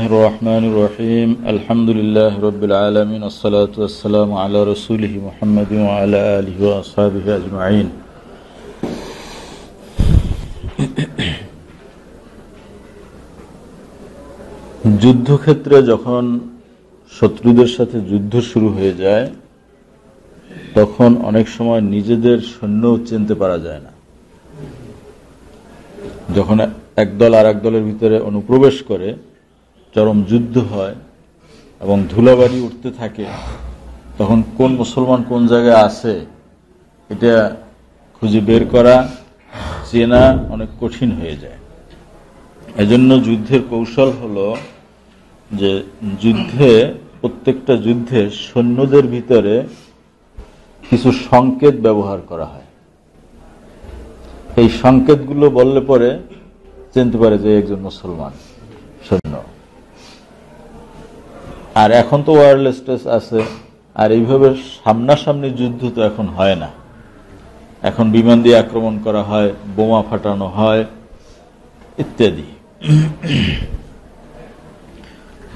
الرحمن الرحيم الحمد لله رب العالمين الصلاة والسلام على رسوله محمد وعلى آله وأصحابه أجمعين যুদ্ধক্ষেত্রে যখন শত্রুদের সাথে যুদ্ধ শুরু হয়ে যায় তখন অনেক সময় নিজেদের সৈন্য চিনতে পারা যায় না। যখন একদল আর এক দলের ভিতরে অনুপ্রবেশ করে চরম যুদ্ধ হয় এবং ধুলাবাড়ি উঠতে থাকে, তখন কোন মুসলমান কোন জায়গায় আছে এটা খুঁজে বের করা, চেনা অনেক কঠিন হয়ে যায়। এজন্য যুদ্ধের কৌশল হলো যে প্রত্যেকটা যুদ্ধে সৈন্যদের ভিতরে কিছু সংকেত ব্যবহার করা হয়। এই সংকেতগুলো বললে পরে চিনতে পারে যে একজন মুসলমান সৈন্য। আর এখন তো ওয়্যারলেস আছে, আর এইভাবে সামনাসামনি যুদ্ধ তো এখন হয় না। এখন বিমান দিয়ে আক্রমণ করা হয়, বোমা ফাটানো হয় ইত্যাদি।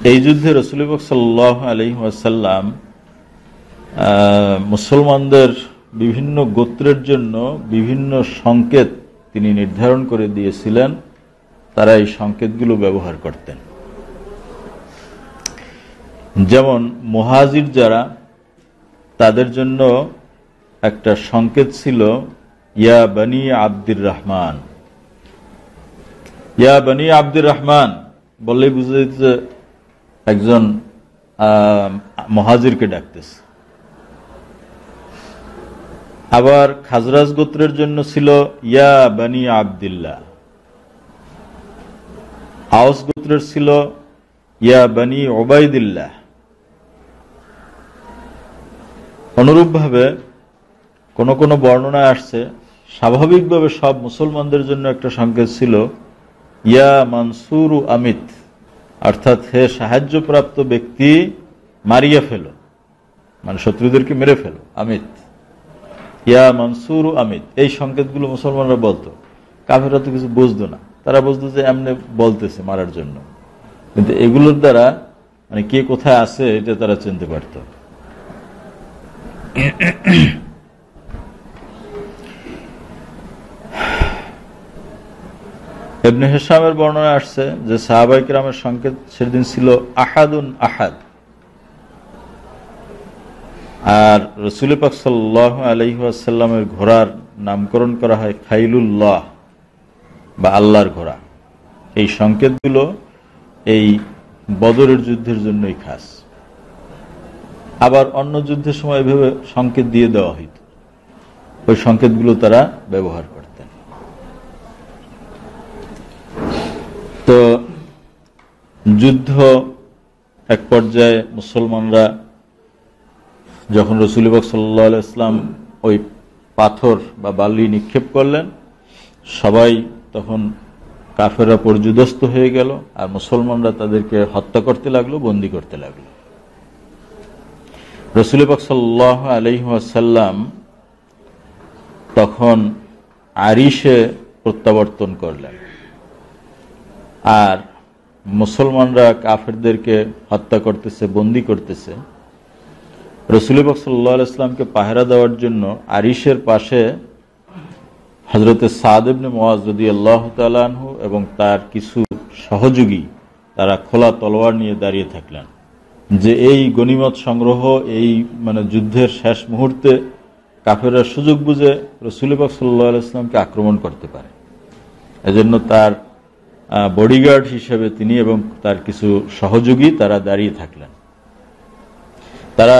এই যুদ্ধে রাসূল সাল্লাল্লাহু আলাইহি ওয়াসাল্লাম মুসলমানদের বিভিন্ন গোত্রের জন্য বিভিন্ন সংকেত তিনি নির্ধারণ করে দিয়েছিলেন, তারা এই সংকেতগুলো ব্যবহার করতেন। যেমন মুহাজির যারা, তাদের জন্য একটা সংকেত ছিল ইয়া বনি আব্দুর রহমান। ইয়া বনি আব্দুর রহমান বললেই বুঝে যেত একজন মুহাজিরকে ডাকতেছে। আবার খাজরাজ গোত্রের জন্য ছিল ইয়া বনি আব্দুল্লাহ। আওস গোত্রের ছিল ইয়া বনি উবাইদুল্লাহ। অনুরূপভাবে কোন কোন বর্ণনায় আসছে স্বাভাবিকভাবে সব মুসলমানদের জন্য একটা সংকেত ছিল ইয়া মানসুর আমিত, অর্থাৎ হে সাহায্যপ্রাপ্ত ব্যক্তি, মারিয়া ফেলো, মানে শত্রুদেরকে মেরে ফেলো, আমিত, ইয়া মানসুর আমিত। এই সংকেতগুলো মুসলমানরা বলতো। কাফেররা তো কিছু বুঝতো না, তারা বুঝতো যে এমনি বলতেছে মারার জন্য, কিন্তু এগুলোর দ্বারা মানে কে কোথায় আছে এটা তারা চিনতে পারত। ইবনে হিশামের বর্ণনা আসছে যে সাহাবায়ে কিরামের সংকেত সেদিন ছিল আহাদুন আহাদ। আর রাসূল পাক সাল্লাল্লাহু আলাইহি ওয়াসাল্লামের ঘোড়ার নামকরণ করা হয় খাইলুল্লাহ বা আল্লাহর ঘোড়া। এই সংকেতগুলো এই বদরের যুদ্ধের জন্যই খাস। আবার অন্য যুদ্ধের সময় এভাবে সংকেত দিয়ে দেওয়া হইত, ওই সংকেতগুলো তারা ব্যবহার করতেন। তো যুদ্ধ এক পর্যায়ে মুসলমানরা যখন রাসূল পাক সাল্লাল্লাহু আলাইহি ওয়াসাল্লাম ওই পাথর বা বালি নিক্ষেপ করলেন, সবাই তখন কাফেররা পর্যুদস্ত হয়ে গেল, আর মুসলমানরা তাদেরকে হত্যা করতে লাগলো, বন্দী করতে লাগলো। রাসূল পাক সাল্লাল্লাহু আলাইহি ওয়াসাল্লাম তখন আরিশে প্রত্যাবর্তন করলেন, আর মুসলমানরা কাফেরদেরকে হত্যা করতেছে, বন্দী করতেছে। রাসূল পাক সাল্লাল্লাহু আলাইহি ওয়াসাল্লামকে পাহারা দেওয়ার জন্য আরিশের পাশে হযরতে সাদ ইবনে মুআজ রাদিয়াল্লাহু তাআলা আনহু এবং তার কিছু সহযোগী তারা খোলা তলোয়ার নিয়ে দাঁড়িয়ে থাকলেন, যে এই গনিমত সংগ্রহ, এই মানে যুদ্ধের শেষ মুহূর্তে কাফেররা সুযোগ বুঝে রাসূল পাক সাল্লাল্লাহু আলাইহি ওয়াসাল্লামকে আক্রমণ করতে পারে। এজন্য তার বডিগার্ড হিসেবে তিনি এবং তার কিছু সহযোগী তারা দাঁড়িয়ে থাকলেন। তারা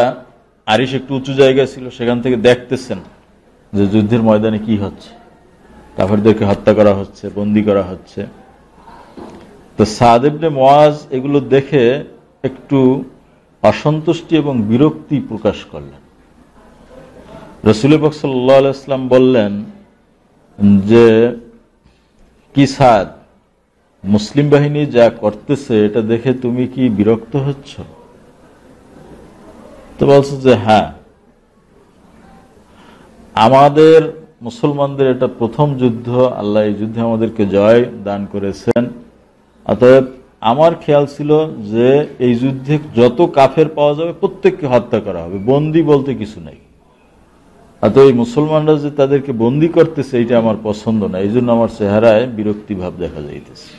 আরিশ একটু উঁচু জায়গায় ছিল, সেখান থেকে দেখতেছেন যে যুদ্ধের ময়দানে কি হচ্ছে, কাফেরদেরকে হত্যা করা হচ্ছে, বন্দী করা হচ্ছে। তো সাদ ইবনে মুআজ এগুলো দেখে একটু অসন্তুষ্টি এবং বিরক্তি প্রকাশ করলেন। রাসূল পাক সাল্লাল্লাহু আলাইহি ওয়াসাল্লাম বললেন যে কি সাদ, মুসলিম বাহিনী যা করতেছে এটা দেখে তুমি কি বিরক্ত হচ্ছ? তো বলছে যে হ্যাঁ, আমাদের মুসলমানদের এটা প্রথম যুদ্ধ, আল্লাহ এই যুদ্ধে আমাদেরকে জয় দান করেছেন, অতএব আমার খেয়াল ছিল যে এই যুদ্ধে যত কাফের পাওয়া যাবে প্রত্যেককে হত্যা করা হবে, বন্দী বলতে কিছু নাই। তো এই মুসলমানরা যে তাদেরকে বন্দী করতেছে এটা আমার পছন্দ না, এই জন্য আমার চেহারায় বিরক্তি ভাব দেখা যাইতেছে।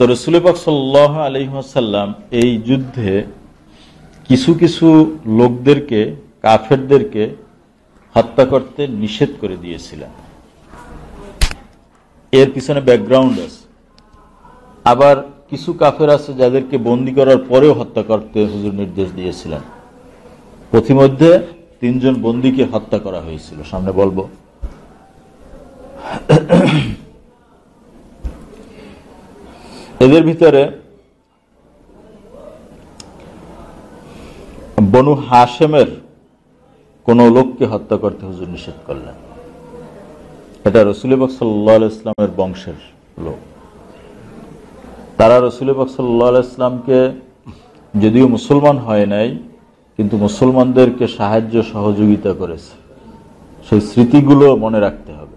তো রাসূল পাক সাল্লাল্লাহু আলাইহি ওয়াসাল্লাম এই যুদ্ধে কিছু কিছু লোকদেরকে, কাফেরদেরকে হত্যা করতে নিষেধ করে দিয়েছিলেন। এর পিছনে ব্যাকগ্রাউন্ড আছে। আবার কিছু কাফের আছে যাদেরকে বন্দী করার পরেও হত্যা করতে হুজুর নির্দেশ দিয়েছিলেন। পথিমধ্যে 3 জন বন্দীকে হত্যা করা হয়েছিল, সামনে বলবো। এদের ভিতরে বনু হাশেমের কোন লোককে হত্যা করতে হুজুর নিষেধ করলেন। এটা রাসূল পাক সাল্লাল্লাহু আলাইহি ওয়াসাল্লামের বংশের লোক। তারা রাসূল পাক সাল্লাল্লাহু আলাইহি ওয়াসাল্লামকে যদিও মুসলমান হয় নাই, কিন্তু মুসলমানদেরকে সাহায্য সহযোগিতা করেছে। সেই স্মৃতিগুলো মনে রাখতে হবে।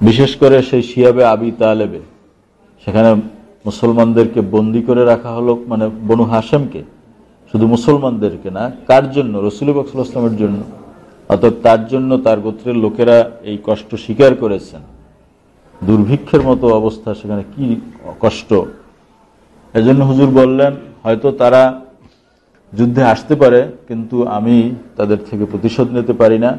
বিশেষ করে সেই শিয়াবে আবি তালেবে, সেখানে মুসলমানদেরকে বন্দী করে রাখা হলো, মানে বনু হাশেমকে, শুধু মুসলমানদেরকে না, কার জন্য? রাসূল পাক সাল্লাল্লাহু আলাইহি ওয়াসাল্লামের জন্য। অর্থাৎ তার জন্য তার গোত্রের লোকেরা এই কষ্ট স্বীকার করেছেন। দুর্ভিক্ষের মতো অবস্থা সেখানে, কি কষ্ট। এজন্য হুজুর বললেন হয়তো তারা যুদ্ধে আসতে পারে, কিন্তু আমি তাদের থেকে প্রতিশোধ নিতে পারি না,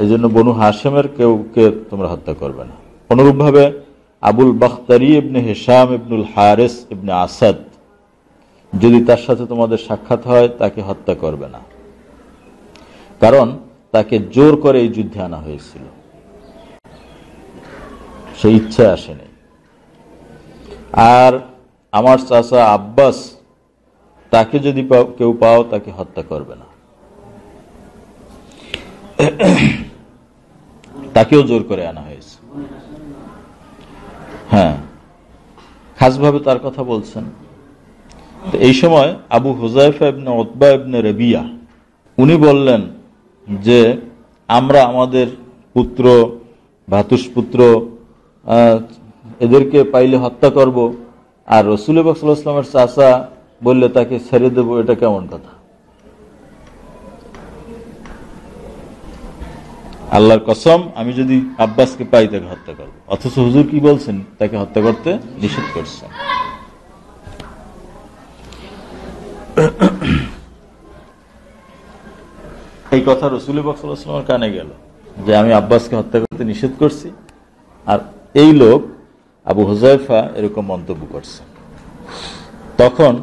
এই জন্য বনু হাশেমের কেউকে তোমরা হত্যা করবে না। অনুরূপভাবে আবুল বাখতারি ইবনে হিশাম ইবনুল হারিস ইবনে আসাদ, যদি তার সাথে তোমাদের সাক্ষাৎ হয় তাকে হত্যা করবে না, কারণ তাকে জোর করে এই যুদ্ধে আনা হয়েছিল, সে ইচ্ছা আসেনি। আর আমার চাচা আব্বাস, তাকে যদি কেউ পাও তাকে হত্যা করবে না, তাকেও জোর করে আনা হয়েছে। হ্যাঁ, খাসভাবে তার কথা বলছেন। তো এই সময় আবু হুযায়ফা ইবনে উতবা ইবনে রাবিয়া, উনি বললেন যে আমরা আমাদের পুত্র, ভ্রাতুষ্পুত্র, এদেরকে পাইলে হত্যা করব, আর রাসূল পাক সাল্লাল্লাহু আলাইহি ওয়াসাল্লামের চাচা বললে তাকে ছেড়ে দেব, এটা কেমন কথা? আল্লাহর কসম, আমি যদি আব্বাসকে পাই তাকে হত্যা করব। অথচ হুজুর কি বলছেন? তাকে হত্যা করতে নিষেধ করছেন। এই কথা রাসূল পাক সাল্লাল্লাহু আলাইহি ওয়াসাল্লামের কানে গেল যে আমি আব্বাসকে হত্যা করতে নিষেধ করছি, আর এই লোক আবু হুযায়ফা এরকম মন্তব্য করছে। তখন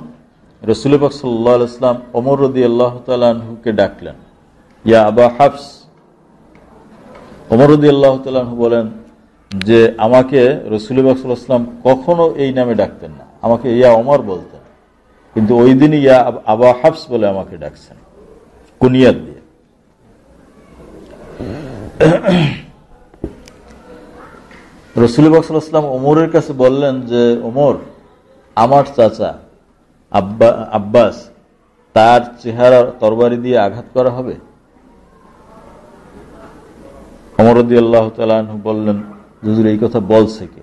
রাসূল পাক সাল্লাল্লাহু আলাইহি ওয়াসাল্লাম ওমর রাদিয়াল্লাহু তাআলা আনহুকে ডাকলেন, ইয়া আবা হাফস। ওমর রাদিয়াল্লাহু তাআলা আনহু বলেন যে আমাকে রাসূল পাক সাল্লাল্লাহু আলাইহি ওয়াসাল্লাম কখনো এই নামে ডাকতেন না, আমাকে ইয়া ওমর বলতেন, কিন্তু ওই দিনই ইয়া আবা হাফস বলে আমাকে ডাকছেন, কুনিয়াত দিয়ে। রাসূল পাক সাল্লাল্লাহু আলাইহি ওয়াসাল্লাম ওমরের কাছে বললেন যে ওমর, আমার চাচা আব্বাস, তার চেহারা তরবারি দিয়ে আঘাত করা হবে? ওমর রাদিয়াল্লাহু তাআলা আনহু বললেন, হুজুর এই কথা বলছে কে?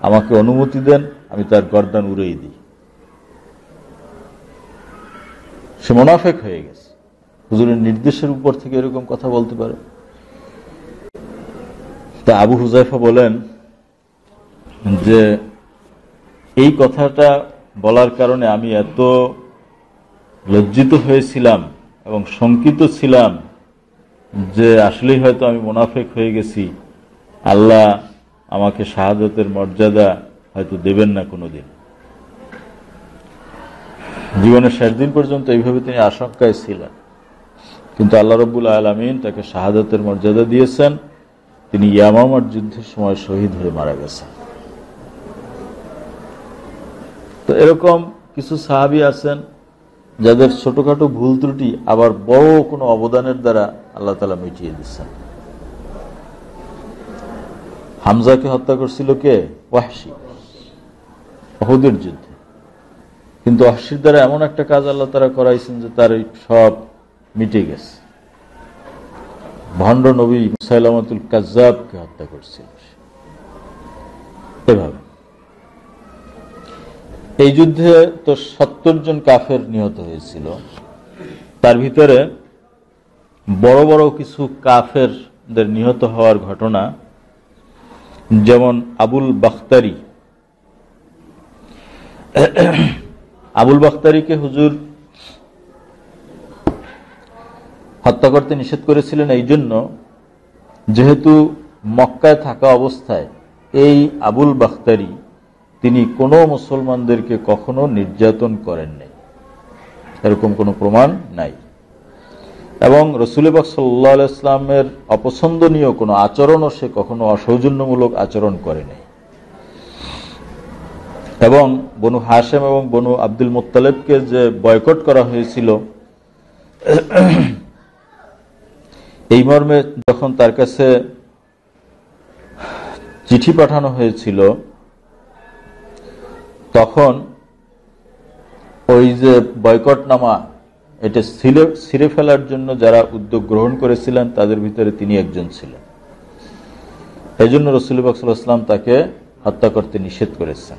আমাকে অনুমতি দেন, আমি তার গর্দান উড়িয়ে দিই। সে মুনাফিক হয়ে গেছে, হুজুরের নির্দেশের উপর থেকে এরকম কথা বলতে পারে? তা আবু হুযায়ফা বলেন যে এই কথাটা বলার কারণে আমি এত লজ্জিত হয়েছিলাম এবং শঙ্কিত ছিলাম যে আসলেই হয়তো আমি মুনাফিক হয়ে গেছি, আল্লাহ আমাকে শাহাদাতের মর্যাদা হয়তো দেবেন না কোনোদিন। জীবনের শেষ দিন পর্যন্ত এইভাবে তিনি আশঙ্কায় ছিলেন, কিন্তু আল্লাহ রাব্বুল আলামিন তাকে শাহাদাতের মর্যাদা দিয়েছেন। তিনি ইয়ামামার যুদ্ধের সময় শহীদ হয়ে মারা গেছেন। তো এরকম কিছু সাহাবী আছেন যাদের ছোটখাটো ভুল ত্রুটি আবার বড় কোনো অবদানের দ্বারা আল্লাহ তাআলা মিটিয়ে দিচ্ছেন। হামজাকে হত্যা করছিল কে? ওয়াহশী, উহুদের যুদ্ধে। কিন্তু ওয়াহশীর দ্বারা এমন একটা কাজ আল্লাহ তাআলা করাইছেন যে তার সব মিটে গেছে। ভণ্ড নবী মুসাইলামাতুল কাজ্জাবকে হত্যা করছিল। এভাবে এই যুদ্ধে তো 70 জন কাফের নিহত হয়েছিল। তার ভিতরে বড় বড় কিছু কাফেরদের নিহত হওয়ার ঘটনা, যেমন আবুল বাখতারি। আবুল বাখতারিকে হুজুর হত্যা করতে নিষেধ করেছিলেন এই জন্য, যেহেতু মক্কায় থাকা অবস্থায় এই আবুল বাখতারি তিনি কোনো মুসলমানদেরকে কখনো নির্যাতন করেন নাই, এরকম কোনো প্রমাণ নাই। এবং রাসূল পাক সাল্লাল্লাহু আলাইহি ওয়াসাল্লামের অপছন্দনীয় কোনো আচরণও সে কখনো অসৌজন্যমূলক আচরণ করে নাই। এবং বনু হাশেম এবং বনু আব্দুল মুত্তালিবকে যে বয়কট করা হয়েছিল, এই মর্মে যখন তার কাছে চিঠি পাঠানো হয়েছিল, তখন ওই যে বয়কটনামা এটা ছিঁড়ে ফেলার জন্য যারা উদ্যোগ গ্রহণ করেছিলেন তাদের ভিতরে তিনি একজন ছিলেন। এই জন্য রাসূল পাক সাল্লাল্লাহু আলাইহি ওয়াসাল্লাম তাকে হত্যা করতে নিষেধ করেছেন।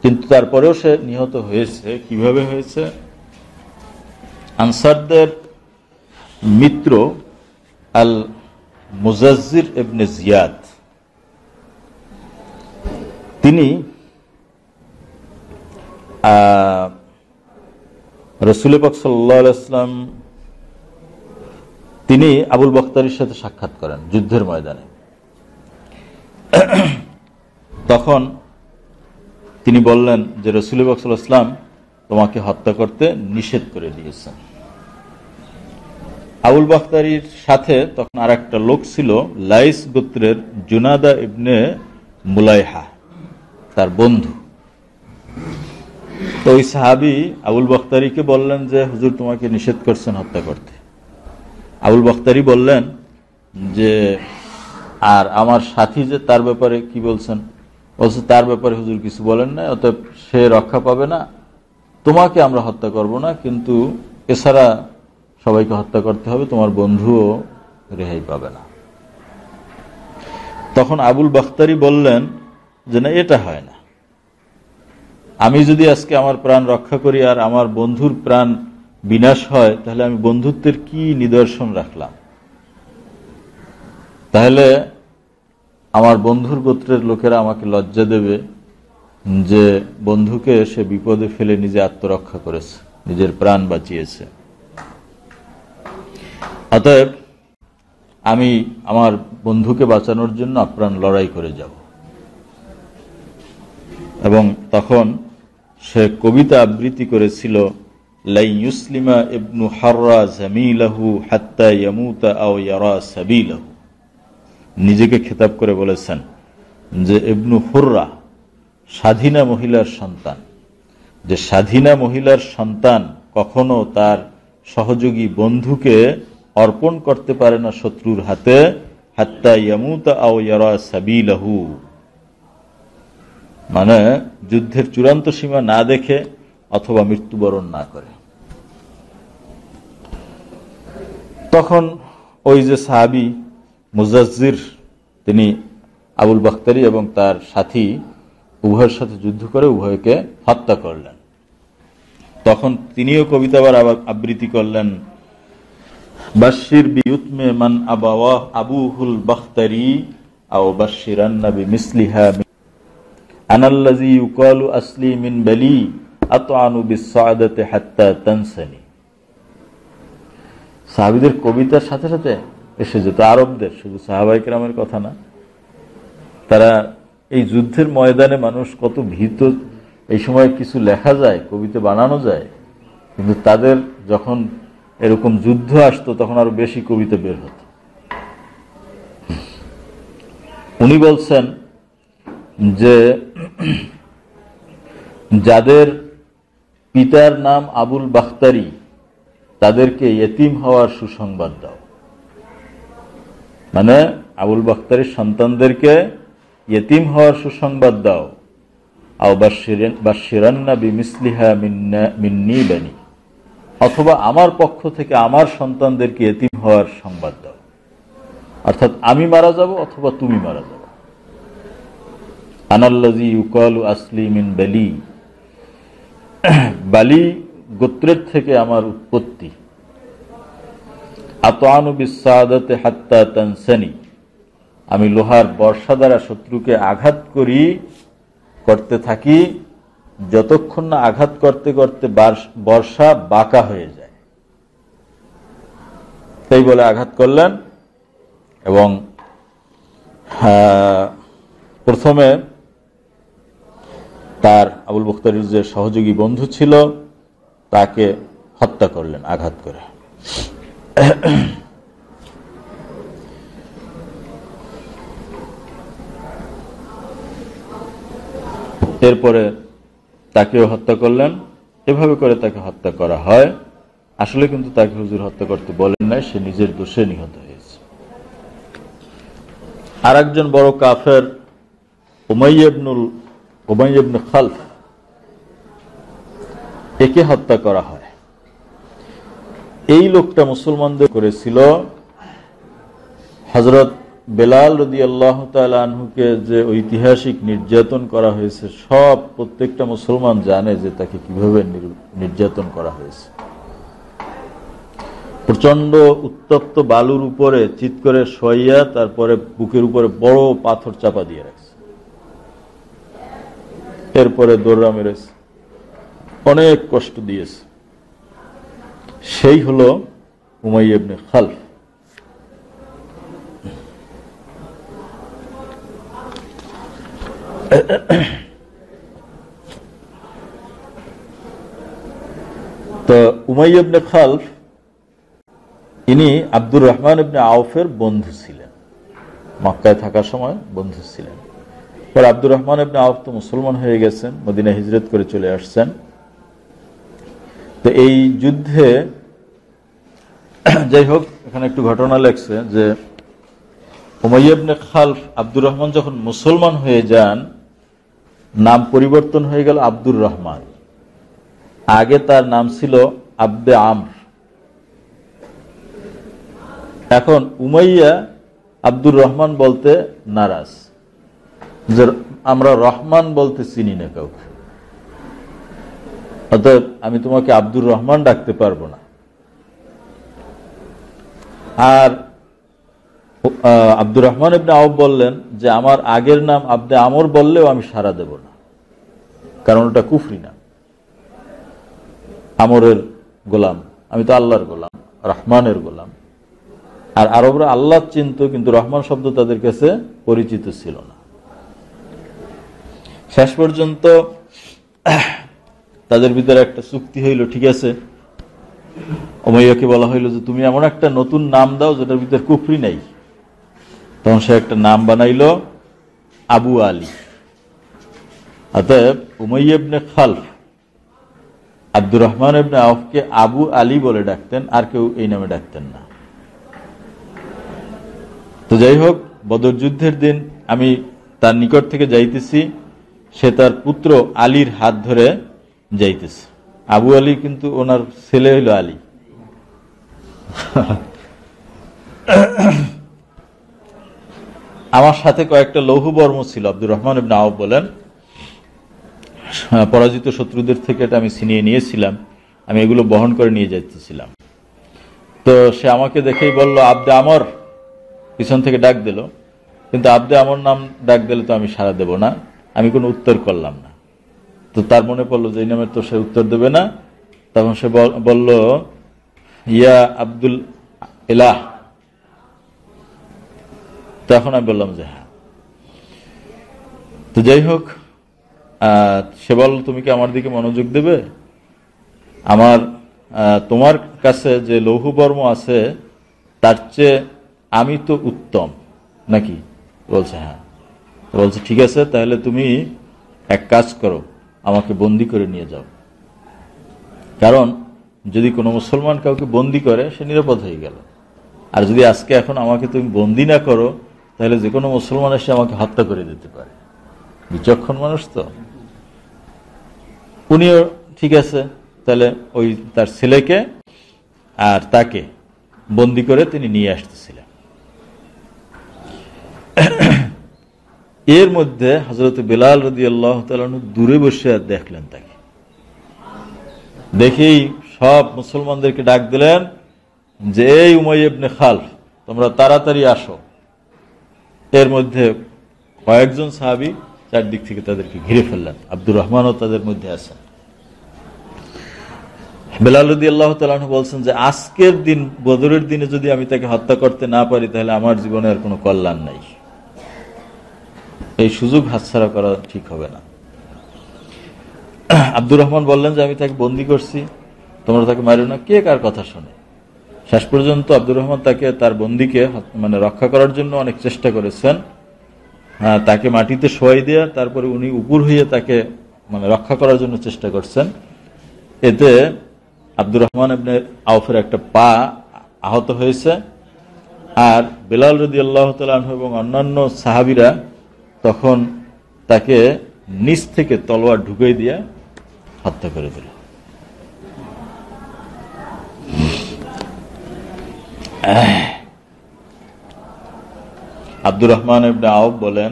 কিন্তু তারপরেও সে নিহত হয়েছে। কিভাবে হয়েছে? আনসারদের মিত্র আল মুজাজ্জির ইবনে জিয়াদ, তিনি রাসূল পাক সাল্লাল্লাহু আলাইহি ওয়াসাল্লাম তিনি আবুল বাখতারির সাথে সাক্ষাৎ করেন যুদ্ধের ময়দানে। তখন তিনি বললেন যে রাসূল পাক সাল্লাল্লাহু আলাইহি ওয়াসাল্লাম তোমাকে হত্যা করতে নিষেধ করে দিয়েছেন। আবুল বাখতারির সাথে তখন আর একটা লোক ছিল, লাইস গোত্রের জুনাদা ইবনে মুলাইহা, তার বন্ধু। তো ওই সাহাবী আবুল বাখতারিকে বললেন যে হুজুর তোমাকে নিষেধ করছেন হত্যা করতে। আবুল বাখতারি বললেন যে আর আমার সাথী যে তার ব্যাপারে কি বলছেন? বলছে তার ব্যাপারে হুজুর কিছু বলেন না, অতএব সে রক্ষা পাবে না, তোমাকে আমরা হত্যা করব না, কিন্তু এছাড়া সবাইকে হত্যা করতে হবে, তোমার বন্ধুও রেহাই পাবে না। তখন আবুল বাখতারি বললেন যে না, এটা হয় না, আমি যদি আজকে আমার প্রাণ রক্ষা করি আর আমার বন্ধুর প্রাণ বিনাশ হয়, তাহলে আমি বন্ধুত্বের কি নিদর্শন রাখলাম? তাহলে আমার বন্ধুর গোত্রের লোকেরা আমাকে লজ্জা দেবে যে বন্ধুকে সে বিপদে ফেলে নিজে আত্মরক্ষা করেছে, নিজের প্রাণ বাঁচিয়েছে। অতএব আমি আমার বন্ধুকে বাঁচানোর জন্য আপ্রাণ লড়াই করে যাব। এবং তখন সে কবিতা আবৃত্তি করেছিল, লাই ইউসলিমা ইবনু হাররা জামিলাহু হাত্তা ইয়ামুতা আও ইয়ারা সাবিলাহু। নিজেকে খেতাব করে বলেছেন যে ইবনু হুররা স্বাধীনা মহিলার সন্তান, যে স্বাধীনা মহিলার সন্তান কখনো তার সহযোগী বন্ধুকে অর্পণ করতে পারে না শত্রুর হাতে, হাত্তা ইয়ামুতা আও ইয়ারা সাবিলাহু, মানে যুদ্ধের চূড়ান্ত সীমা না দেখে অথবা মৃত্যুবরণ না করে। তখন ওই যে সাহাবী মুজাজ্জির, তিনি আবুল বাখতারি এবং তার সাথী উভয়ের সাথে যুদ্ধ করে উভয়কে হত্যা করলেন। তখন তিনিও কবিতা আবার আবৃত্তি করলেন, বাশশির বিউতমে মান আবাওয়া আবুহুল বাখতারি আও বাশশিরান্না বিমিসলিহা আনাল্লাযী ইউকালু আসলি মিন বালি আতআনু বিসসাআদাতি হাত্তা তানসানি। সাহাবীদের কবিতার সাথে সাথে এসে যেত আরবদের, শুধু সাহাবায়ে কেরামের কথা না, তারা এই যুদ্ধের ময়দানে মানুষ কত ভীত, এই সময় কিছু লেখা যায়, কবিতা বানানো যায়, কিন্তু তাদের যখন এরকম যুদ্ধ আসতো তখন আরো বেশি কবিতা বের হতো। উনি বলছেন যে যাদের পিতার নাম আবুল বাখতারি তাদেরকে ইয়েতিম হওয়ার সুসংবাদ দাও, মানে আবুল বাখতারির সন্তানদেরকে ইয়েতিম হওয়ার সুসংবাদ দাও। আও বাশশিরান্না বিমিসলিহা মিন্নি বানি, অথবা আমার পক্ষ থেকে আমার সন্তানদেরকে ইয়েতিম হওয়ার সংবাদ দাও, অর্থাৎ আমি মারা যাব অথবা তুমি মারা যাবে। আনাল্লাযী ইউকালু আসলি মিন বালি, বালি গোত্রের থেকে আমার উৎপত্তি। আতআনু বিসসাদাতি হাত্তা তানসানি, আমি লোহার বর্ষা দ্বারা শত্রুকে আঘাত করতে থাকি যতক্ষণ না আঘাত করতে করতে বর্ষা বাঁকা হয়ে যায়। তাই বলে আঘাত করলেন এবং প্রথমে তার আবুল বখতারির যে সহযোগী বন্ধু ছিল তাকে হত্যা করলেন আঘাত করে। এরপরে তাকেও হত্যা করলেন। এভাবে করে তাকে হত্যা করা হয়। আসলে কিন্তু তাকে হুজুর হত্যা করতে বলেন নাই, সে নিজের দোষে নিহত হয়েছে। আর একজন বড় কাফের উমাইয়া ইবনে খালফ, একে হত্যা করা হয়। এই লোকটা মুসলমানদের করেছিল হযরত বেলাল রাদিয়াল্লাহু তাআলা আনহুকে যে ঐতিহাসিক নির্যাতন করা হয়েছে, প্রত্যেকটা মুসলমান জানে যে তাকে কিভাবে নির্যাতন করা হয়েছে। প্রচন্ড উত্তপ্ত বালুর উপরে চিৎ করে শোয়াইয়া তারপরে বুকের উপরে বড় পাথর চাপা দিয়ে রাখছে, এরপরে দৌড়া মেরেছে, অনেক কষ্ট দিয়েছে। সেই হলো উমাইয়া ইবনে খালফ। তো উমাইয়া ইবনে খালফ ইনি আব্দুর রহমান ইবনে আউফের বন্ধু ছিলেন, মক্কায় থাকার সময় বন্ধু ছিলেন। পর আব্দুর রহমান ইবনে আউফ তো মুসলমান হয়ে গেছেন, মদিনা হিজরত করে চলে আসছেন। তো এই যুদ্ধে যাই হোক, এখানে একটু ঘটনা লেখছে যে উমাইয়া ইবনে খালফ আব্দুর রহমান যখন মুসলমান হয়ে যান, নাম পরিবর্তন হয়ে গেল আব্দুর রহমান। আগে তার নাম ছিল আব্দে আমর। এখন উমাইয়া আব্দুর রহমান বলতে নারাজ, যে আমরা রহমান বলতে চিনি না কাউকে, অতএব আমি তোমাকে আব্দুর রহমান ডাকতে পারবো না। আর আব্দুর রহমান ইবনে আউফ বললেন যে আমার আগের নাম আব্দে আমর বললেও আমি সাড়া দেব না, কারণ ওটা কুফরি নাম। আমরের গোলাম, আমি তো আল্লাহর গোলাম, রহমানের গোলাম। আর আরবরা আল্লাহ চিনত, কিন্তু রহমান শব্দ তাদের কাছে পরিচিত ছিল না। শেষ পর্যন্ত তাদের ভিতরে একটা চুক্তি হইল, ঠিক আছে, উমাইয়াকে বলা হইল যে তুমি এমন একটা নতুন নাম দাও যেটার ভিতরে কুফরি নাই। তখন সে একটা নাম বানাইল আবু আলী। অতএব উমাইয়া ইবনে খালফ আব্দুর রহমান ইবনে আউফকে আবু আলী বলে ডাকতেন, আর কেউ এই নামে ডাকতেন না। তো যাই হোক, বদর যুদ্ধের দিন আমি তার নিকট থেকে যাইতেছি, সে তার পুত্র আলীর হাত ধরে যাইতেছে। আবু আলী কিন্তু ওনার ছেলে হইল আলী। আমার সাথে কয়েকটা লৌহ বর্ম ছিল। আব্দুর রহমান ইবনে আউফ বলেন, পরাজিত শত্রুদের থেকে এটা আমি ছিনিয়ে নিয়েছিলাম, আমি এগুলো বহন করে নিয়ে যাইতেছিলাম। তো সে আমাকে দেখেই বলল আব্দে আমর, পিছন থেকে ডাক দিল, কিন্তু আব্দে আমর নাম ডাক দিলে তো আমি সাড়া দেব না। আমি কোনো উত্তর করলাম না। তো তার মনে পড়লো যে এই নামের তো সে উত্তর দেবে না। তখন সে বলল ইয়া আব্দুল ইলাহ। তখন আমি বললাম যে হ্যাঁ। তো যাই হোক, সে বলল তুমি কি আমার দিকে মনোযোগ দেবে? তোমার কাছে যে লৌহ বর্ম আছে তার চেয়ে আমি তো উত্তম নাকি? বলছে হ্যাঁ। বলছে ঠিক আছে, তাহলে তুমি এক কাজ করো, আমাকে বন্দি করে নিয়ে যাও। কারণ যদি কোনো মুসলমান কাউকে বন্দি করে সে নিরাপদ হয়ে গেল, আর যদি আজকে এখন আমাকে তুমি বন্দি না করো তাহলে যে কোনো মুসলমান এসে আমাকে হত্যা করে দিতে পারে। বিচক্ষণ মানুষ তো। উনিও ঠিক আছে, তাহলে ওই তার ছেলেকে আর তাকে বন্দি করে তিনি নিয়ে আসতেছিলেন। এর মধ্যে হযরত বেলাল রাদিয়াল্লাহু তাআলা আনহু দূরে বসে দেখলেন তাকে। দেখেই সব মুসলমানদেরকে ডাক দিলেন যে, এই উমাইয়া ইবনে খালফ, তোমরা তাড়াতাড়ি আসো। এর মধ্যে কয়েকজন সাহাবী চারদিক থেকে তাদেরকে ঘিরে ফেললেন। আব্দুর রহমানও তাদের মধ্যে আছেন। বেলাল রাদিয়াল্লাহু তাআলা আনহু বলছেন যে, আজকের দিন, বদরের দিনে যদি আমি তাকে হত্যা করতে না পারি, তাহলে আমার জীবনে আর কোনো কল্যাণ নাই। এই সুযোগ হাতছাড়া করা ঠিক হবে না। আব্দুর রহমান বললেন যে, আমি তাকে বন্দী করছি, তোমরা তাকে মারো না। কে কার কথা শোনে? শেষ পর্যন্ত আব্দুর রহমান তাকে, তার বন্দীকে রক্ষা করার জন্য অনেক চেষ্টা করেছেন। তাকে মাটিতে শোয়াই দেয়া, তারপরে উনি উপর হয়ে তাকে রক্ষা করার জন্য চেষ্টা করছেন। এতে আব্দুর রহমান ইবনে আউফের একটা পা আহত হয়েছে। আর বেলাল রাদিয়াল্লাহু তাআলা আনহু এবং অন্যান্য সাহাবীরা তখন তাকে নিচ থেকে তলোয়ার ঢুকিয়ে দিয়ে হত্যা করে দিল। আব্দুর রহমান ইবনে আউফ বলেন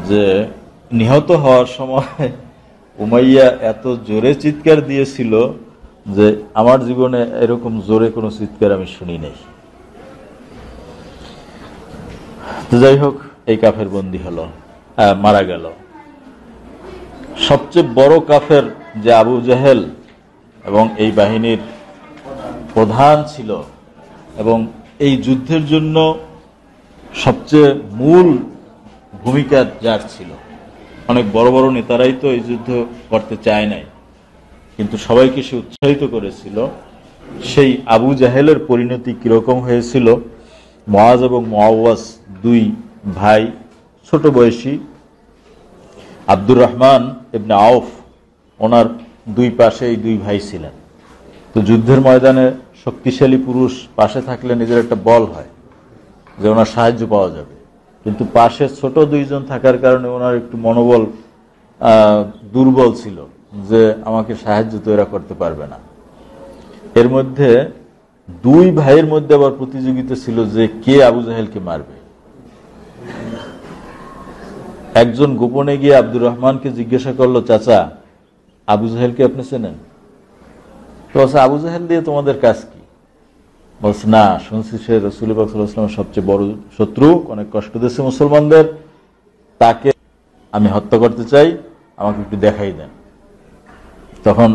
যে, নিহত হওয়ার সময় উমাইয়া এত জোরে চিৎকার দিয়েছিল যে আমার জীবনে এরকম জোরে কোনো চিৎকার আমি শুনি নাই। তো যাই হোক, এই কাফের বন্দী হলো, মারা গেল। সবচেয়ে বড় কাফের যে আবু জেহেল এবং এই বাহিনীর প্রধান ছিল এবং এই যুদ্ধের জন্য সবচেয়ে মূল ভূমিকা যার ছিল, অনেক বড় বড় নেতারাই তো এই যুদ্ধ করতে চায় নাই, কিন্তু সবাইকে সে উৎসাহিত করেছিল। সেই আবু জাহেলের পরিণতি কিরকম হয়েছিল? মুআজ এবং মুআওয়াজ দুই ভাই, ছোট বয়সী। আব্দুর রহমান ইবনে আউফ, ওনার দুই পাশে এই দুই ভাই ছিলেন। তো যুদ্ধের ময়দানে শক্তিশালী পুরুষ পাশে থাকলে নিজের একটা বল হয় যে ওনার সাহায্য পাওয়া যাবে, কিন্তু পাশে ছোট দুইজন থাকার কারণে ওনার একটু মনোবল দুর্বল ছিল যে আমাকে সাহায্য তো এরা করতে পারবে না। এর মধ্যে দুই ভাইয়ের মধ্যে আবার প্রতিযোগিতা ছিল যে কে আবু জাহেলকে মারবে। একজন গোপনে গিয়ে আব্দুর রহমানকে জিজ্ঞাসা করলো, চাচা, আবু জাহেলকে আপনি চেনেন? তো আবু জাহেল দিয়ে তোমাদের কাজ কি? বলছে, না, শুনছি সে রাসূল পাক সাল্লাল্লাহু আলাইহি ওয়াসাল্লামের সবচেয়ে বড় শত্রু, অনেক কষ্ট দিয়েছে মুসলমানদের, তাকে আমি হত্যা করতে চাই, আমাকে একটু দেখাই দেন। তখন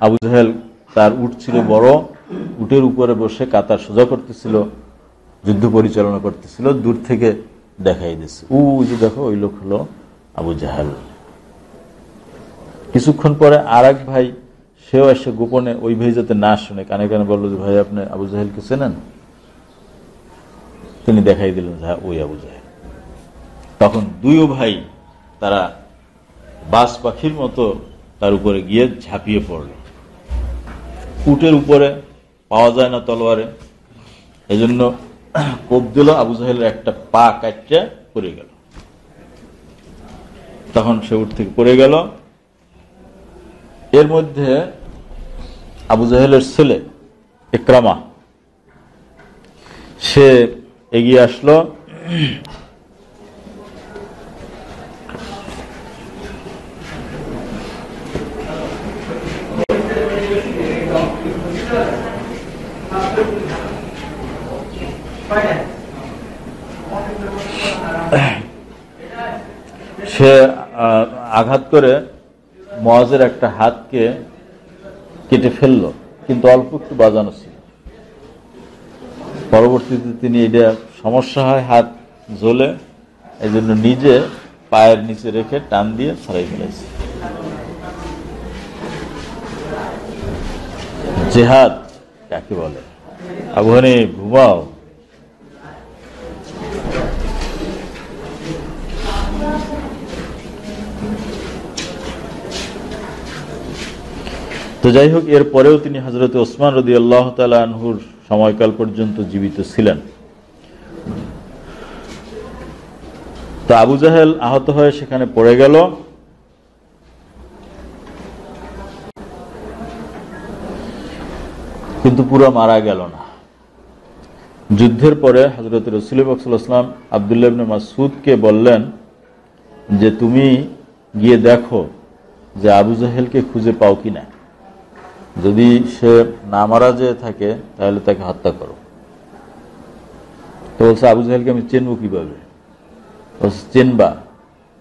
আবু জাহেল, তার উট ছিল বড়, উটের উপরে বসে কাতার সোজা করতেছিল, যুদ্ধ পরিচালনা করতেছিল, দূর থেকে দেখাই দিচ্ছে, ওই যে দেখো, ওই লোক হলো আবু জাহেল। কিছুক্ষণ পরে আর এক ভাই, সেও এসে গোপনে, ওই ভাই যাতে না শুনে, কানে কানে বললো যে, ভাই, আপনি আবু জাহেলকে চেনেন? তিনি দেখাই দিলেন, হ্যাঁ, ওই আবু জাহেল। তখন দুইও ভাই তারা বাজ পাখির মতো তার উপরে গিয়ে ঝাঁপিয়ে পড়ল। উটের উপরে পাওয়া যায় না তলোয়ারে, এই জন্য কোপ দিল, আবু জাহেলের একটা পা কাটতে পড়ে গেল। তখন সে উট থেকে পড়ে গেল। এর মধ্যে আবু জাহেলের ছেলে ইকরামা, সে এগিয়ে আসলো, সে আঘাত করে মুআজের একটা হাতকে কেটে ফেললো, কিন্তু অল্প একটু বাজানো ছিল। পরবর্তীতে তিনি, এটা সমস্যা হয়, হাত জ্বলে, এই জন্য নিজে পায়ের নিচে রেখে টান দিয়ে ছাড়াই ফেলেছে। জেহাদ কাকে বলে? আবু হানিফ, ঘুমাও। তো যাই হোক, এর পরেও তিনি হযরত ওসমান রাদিয়াল্লাহু তাআলা আনহুর সময়কাল পর্যন্ত জীবিত ছিলেন। তো আবু জাহেল আহত হয়ে সেখানে পড়ে গেল। কিন্তু পুরো মারা গেল না। যুদ্ধের পরে হযরত রাসূল পাক সাল্লাল্লাহু আলাইহি ওয়াসাল্লাম আব্দুল্লাহ ইবনে মাসউদকে বললেন যে তুমি গিয়ে দেখো যে আবু জাহেলকে খুঁজে পাও কিনা, যদি সে না মারা যেয়ে থাকে তাহলে তাকে হত্যা করো। তো বলছে আবু জাহেলকে আমি চিনবো কিভাবে? বলছে চিনবা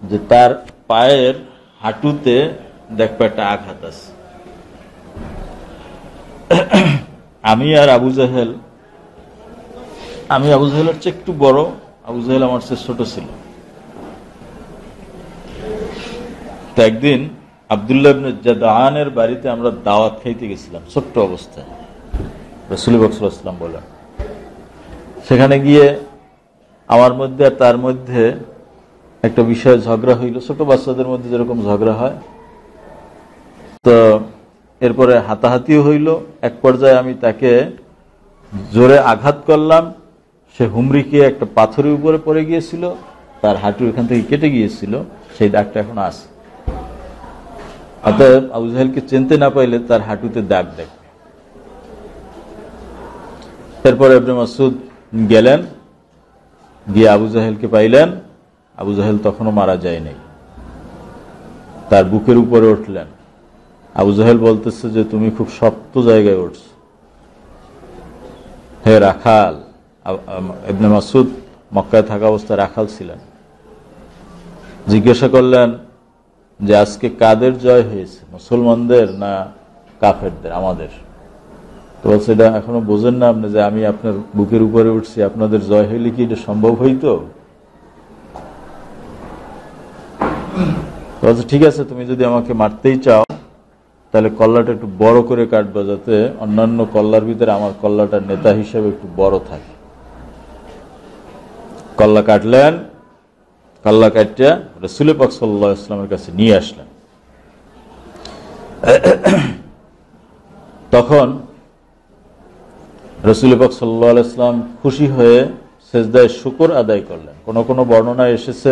যে তার পায়ের হাঁটুতে দেখবে একটা আঘাত আছে। আমি আবু জাহেলের চেয়ে একটু বড়, আবু জাহেল আমার চেয়ে ছোট ছিল। তো একদিন আব্দুল্লাহ ইবনে জাদআনের বাড়িতে আমরা দাওয়াত খাইতে গেছিলাম, ছোট্ট অবস্থায়, রাসূল সাল্লাল্লাহু আলাইহি ওয়াসাল্লাম বলেন। সেখানে গিয়ে আমার মধ্যে আর তার মধ্যে একটা বিষয়ে ঝগড়া হইল, ছোট বাচ্চাদের মধ্যে যেরকম ঝগড়া হয়। তো এরপরে হাতাহাতিও হইল। এক পর্যায়ে আমি তাকে জোরে আঘাত করলাম, সে হুমড়ি খেয়ে একটা পাথরের উপরে পড়ে গিয়েছিল, তার হাঁটু এখান থেকে কেটে গিয়েছিল, সেই দাগটা এখন আছে। অতএব আবু জাহেলকে চিনতে না পাইলে তার হাঁটুতে দাগ দেখবে। এরপরে ইবনে মাসউদ গেলেন, গিয়ে আবু জাহেলকে পাইলেন। আবু জাহেল তখনও মারা যায় নাই, তার বুকের উপরে উঠলেন। আবু জাহেল বলতেছে যে তুমি খুব শক্ত জায়গায় উঠছ, হে রাখাল। ইবনে মাসউদ মক্কায় থাকা অবস্থায় রাখাল ছিলেন। জিজ্ঞাসা করলেন যে আজকে কাদের জয় হয়েছে, মুসলমানদের না কাফেরদের? আমাদের। তো বলছে এটা এখনো বোঝেন না আপনি যে আমি আপনার বুকের উপরে উঠছি, আপনাদের জয় হইলে কি এটা সম্ভব হইতো? বলছে ঠিক আছে, তুমি যদি আমাকে মারতেই চাও তাহলে কল্লাটা একটু বড় করে কাটবে, যাতে অন্যান্য কল্লার ভিতরে আমার কল্লাটা নেতা হিসেবে একটু বড় থাকে। কল্লা কাটলেন, কল্লা কাটিয়া রাসূল পাক সাল্লাল্লাহু আলাইহি ওয়াসাল্লামের কাছে নিয়ে আসলেন। তখন রাসূল পাক সাল্লাল্লাহু আলাইহি ওয়াসাল্লাম খুশি হয়ে সিজদায় শুকর আদায় করলেন। কোন কোন বর্ণনায় এসেছে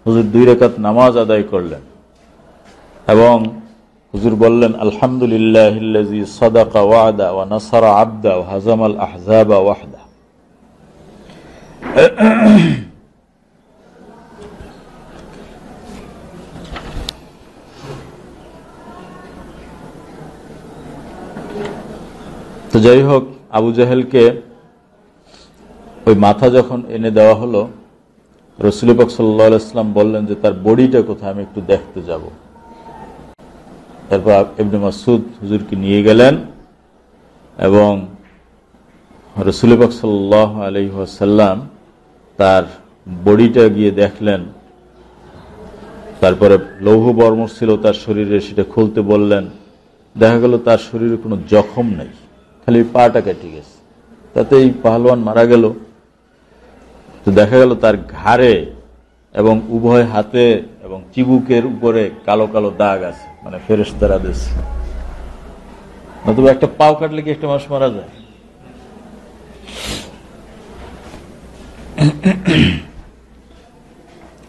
হুজুর 2 রাকাত নামাজ আদায় করলেন এবং হুজুর বললেন আলহামদুলিল্লাহিল্লাযী সাদাকা ওয়া'দা ওয়া নাসারা আবদা ওয়া হাযামাল আহযাবা ওয়াহদা। তো যাই হোক, আবু জাহেলকে ওই মাথা যখন এনে দেওয়া হলো, রাসূল পাক সাল্লাল্লাহু আলাইহি ওয়াসাল্লাম বললেন যে তার বডিটা কোথায়, আমি একটু দেখতে যাব। তারপর ইবনে মাসউদ হুজুরকে নিয়ে গেলেন এবং রাসূল পাক সাল্লাল্লাহু আলাইহি ওয়াসাল্লাম তার বডিটা গিয়ে দেখলেন। তারপরে লৌহ বর্ম ছিল তার শরীরে, সেটা খুলতে বললেন। দেখা গেল তার শরীরে কোনো জখম নাই, খালি পাটা কেটে গেছে, তাতেই পাহলওয়ান মারা গেল। তো দেখা গেল তার ঘাড়ে এবং উভয় হাতে এবং চিবুকের উপরে কালো কালো দাগ আছে, মানে ফেরেশতারা দিয়েছে। নতুবা একটা পাও কাটলে কি একটা মানুষ মারা যায়?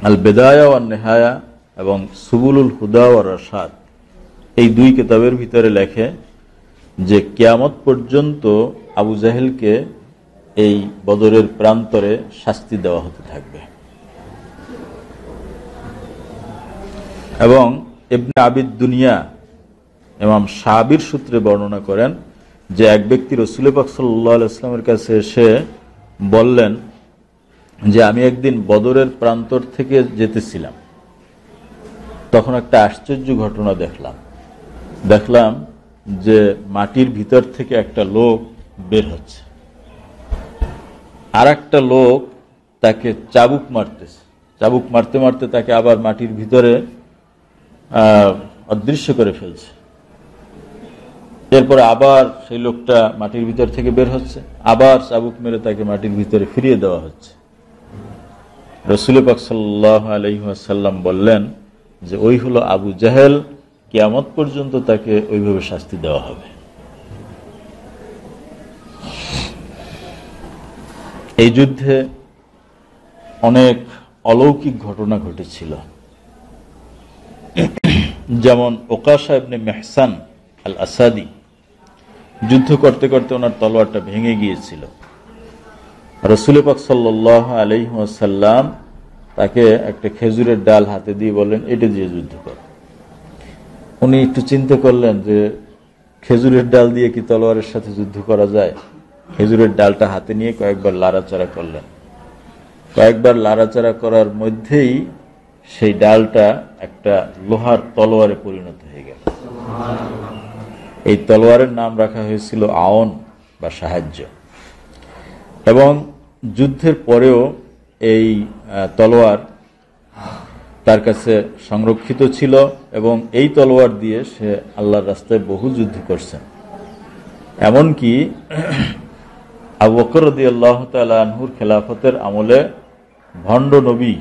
আল বিদায়া ওয়ান নিহায়া এবং সুবুলুল হুদা ওয়ার রাশাদ, এই 2 কিতাবের ভিতরে লেখে যে কিয়ামত পর্যন্ত আবু জাহেলকে এই বদরের প্রান্তরে শাস্তি দেওয়া হতে থাকবে। এবং ইবনে আবিদ দুনিয়া ইমাম শাবির সূত্রে বর্ণনা করেন যে এক ব্যক্তি রাসূল পাক সাল্লাল্লাহু আলাইহি ওয়াসাল্লামের কাছে এসে বললেন যে আমি একদিন বদরের প্রান্তর থেকে যেতেছিলাম, তখন একটা আশ্চর্য ঘটনা দেখলাম যে মাটির ভিতর থেকে একটা লোক বের হচ্ছে, আর একটা লোক তাকে চাবুক মারতেছে। চাবুক মারতে মারতে তাকে আবার মাটির ভিতরে অদৃশ্য করে ফেলছে। এরপরে আবার সেই লোকটা মাটির ভিতর থেকে বের হচ্ছে, আবার চাবুক মেরে তাকে মাটির ভিতরে ফিরিয়ে দেওয়া হচ্ছে। রাসূল পাক সাল্লাল্লাহু আলাইহি ওয়াসাল্লাম বললেন যে ওই হলো আবু জাহেল, কিয়ামত পর্যন্ত তাকে ওইভাবে শাস্তি দেওয়া হবে। এই যুদ্ধে অনেক অলৌকিক ঘটনা ঘটেছিল, যেমন ওকাশা ইবনে মেহসান আল আসাদি যুদ্ধ করতে করতে ওনার তলোয়ারটা ভেঙে গিয়েছিল। রাসূল পাক সাল্লাল্লাহু আলাইহি ওয়াসাল্লাম তাকে একটা খেজুরের ডাল হাতে দিয়ে বললেন, এটা দিয়ে যুদ্ধ কর। উনি একটু চিন্তা করলেন যে খেজুরের ডাল দিয়ে কি তলোয়ারের সাথে যুদ্ধ করা যায়। খেজুরের ডালটা হাতে নিয়ে কয়েকবার লাড়াচাড়া করলেন। কয়েকবার লাড়াচাড়া করার মধ্যেই সেই ডালটা একটা লোহার তলোয়ারে পরিণত হয়ে গেল। এই তলোয়ারের নাম রাখা হয়েছিল আওন বা সাহায্য। এবং যুদ্ধের পরেও এই তলোয়ার তার কাছে সংরক্ষিত ছিল এবং এই তলোয়ার দিয়ে সে আল্লাহর রাস্তায় বহু যুদ্ধ করছেন। এমনকি আবু বকর রাদিয়াল্লাহু তাআলা আনহুর খেলাফতের আমলে ভণ্ড নবী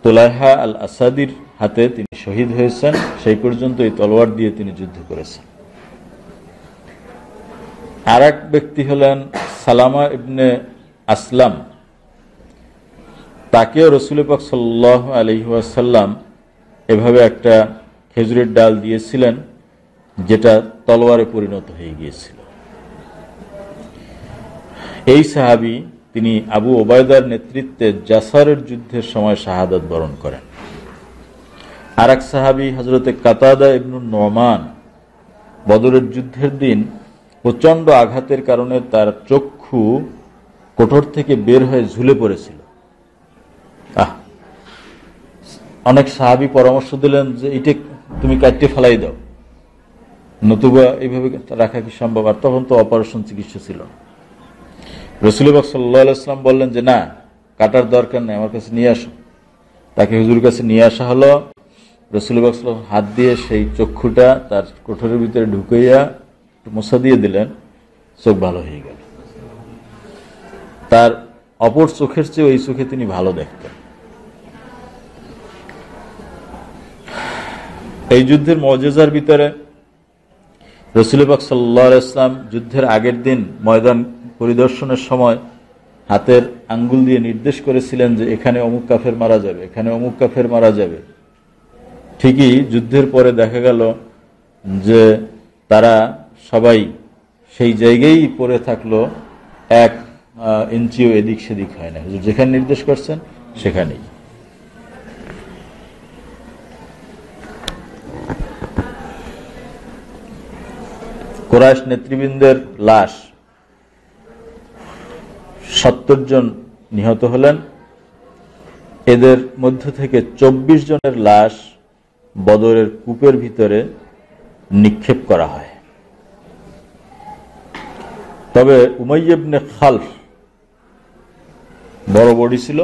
তুলাইহা আল আসাদির হাতে তিনি শহীদ হয়েছেন। সেই পর্যন্ত এই তলোয়ার দিয়ে তিনি যুদ্ধ করেছেন। আর এক ব্যক্তি হলেন সালামা ইবনে আসলাম। তাকেও রাসূল পাক সাল্লাল্লাহু আলাইহি ওয়াসাল্লাম এভাবে একটা খেজুরের ডাল দিয়েছিলেন, যেটা তলোয়ারে পরিণত হয়ে গিয়েছিল। এই সাহাবী তিনি আবু ওবায়দার নেতৃত্বে জাসারের যুদ্ধের সময় শাহাদাত বরণ করেন। আর এক সাহাবী হযরতে কাতাদা ইবনে নুমান, বদরের যুদ্ধের দিন প্রচন্ড আঘাতের কারণে তার চক্ষু কোটর থেকে বের হয়ে ঝুলে পড়েছিল। অনেক সাহাবী পরামর্শ দিলেন যে এটা তুমি কাটতে ফেলাই দাও, নতুবা এইভাবে রাখা কি সম্ভব? আর তখন তো অপারেশন চিকিৎসা ছিল। রাসূল পাক সাল্লাল্লাহু আলাইহি ওয়াসাল্লাম বললেন যে না, কাটার দরকার নেই, আমার কাছে নিয়ে আসো। তাকে হুজুর কাছে নিয়ে আসা হলো। রাসূল পাক সাল্লাল্লাহু আলাইহি ওয়াসাল্লাম হাত দিয়ে সেই চক্ষুটা তার কোঠরের ভিতরে ঢুকাইয়া মোছা দিয়ে দিলেন, চোখ ভালো হয়ে গেল। তার অপর চোখের চেয়ে ওই চোখে তিনি ভালো দেখতেন। এই যুদ্ধের মুজিজার ভিতরে রাসূল পাক সাল্লাল্লাহু আলাইহি ওয়াসাল্লাম যুদ্ধের আগের দিন ময়দান পরিদর্শনের সময় হাতের আঙ্গুল দিয়ে নির্দেশ করেছিলেন যে এখানে অমুক কাফের মারা যাবে, এখানে অমুক কাফের মারা যাবে। ঠিকই যুদ্ধের পরে দেখা গেল যে তারা সবাই সেই জায়গায় পড়ে থাকলো, এক ইঞ্চিও এদিক সেদিক হয় না। হুজুর যেখানে নির্দেশ করছেন সেখানেই। কুরাইশ নেতৃবৃন্দের লাশ 70 জন নিহত হলেন। এদের মধ্য থেকে 24 জনের লাশ বদরের কূপের ভিতরে নিক্ষেপ করা হয়। তবে উমাইয়া ইবনে খালফ বড় বডি ছিল,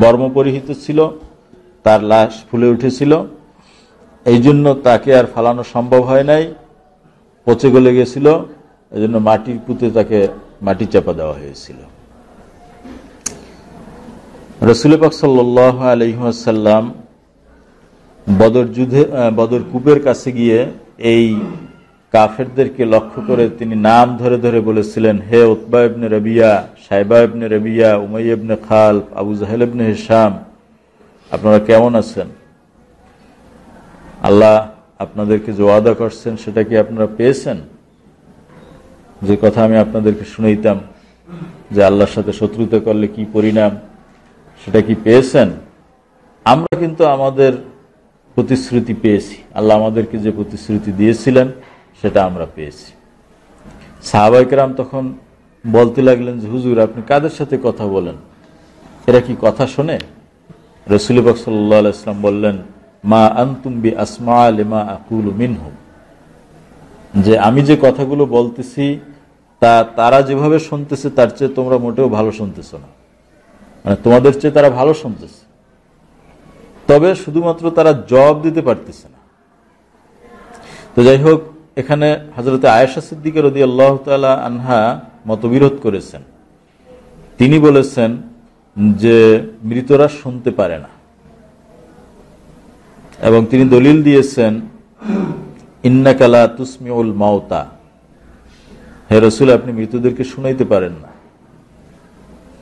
বর্ম পরিহিত ছিল, তার লাশ ফুলে উঠেছিল। এই জন্য তাকে আর ফালানো সম্ভব হয় নাই, পচে গলে গেছিল। এই জন্য মাটির পুঁতে তাকে মাটি চাপা দেওয়া হয়েছিল। রাসূল পাক সাল্লাল্লাহু আলাইহি ওয়াসাল্লাম বদর কূপের কাছে গিয়ে এই কাফেরদেরকে লক্ষ্য করে তিনি নাম ধরে ধরে বলেছিলেন, হে উতবা ইবনে রবিয়া, সাইবা ইবনে রবিয়া, উমাইয়া ইবনে খালফ, আবু জাহেল ইবনে হিশাম, আপনারা কেমন আছেন? আল্লাহ আপনাদেরকে যে ওয়াদা করছেন সেটা কি আপনারা পেয়েছেন? যে কথা আমি আপনাদেরকে শুনাইতাম যে আল্লাহর সাথে শত্রুতা করলে কি পরিণাম, সেটা কি পেয়েছেন? আমরা কিন্তু আমাদের প্রতিশ্রুতি পেয়েছি। আল্লাহ আমাদেরকে যে প্রতিশ্রুতি দিয়েছিলেন সেটা আমরা পেয়েছি। সাহাবায়ে কেরাম তখন বলতে লাগলেন যে হুজুর আপনি কাদের সাথে কথা বলেন, এরা কি কথা শোনে? রাসূল পাক সাল্লাল্লাহু আলাইহি ওয়াসাল্লাম বললেন, মা আনতুম বি আসমা লিমা আকুলু মিনহুম, যে আমি যে কথাগুলো বলতেছি তা তারা যেভাবে শুনতেছে তার চেয়ে তোমরা মোটেও ভালো শুনতেছো না। মানে তোমাদের চেয়ে তারা ভালো শুনতেছে, তবে শুধুমাত্র তারা জবাব দিতে পারতেছে না। তো যাই হোক, এখানে হযরতে আয়েশা সিদ্দিকা রাদিয়াল্লাহু তাআলা আনহা মতবিরোধ করেছেন। তিনি বলেছেন যে মৃতরা শুনতে পারে না, এবং তিনি দলিল দিয়েছেন ইন্নাকা লা তুসমিউল মাউতা, হে রাসূল আপনি মৃতদেরকে শুনাইতে পারেন না।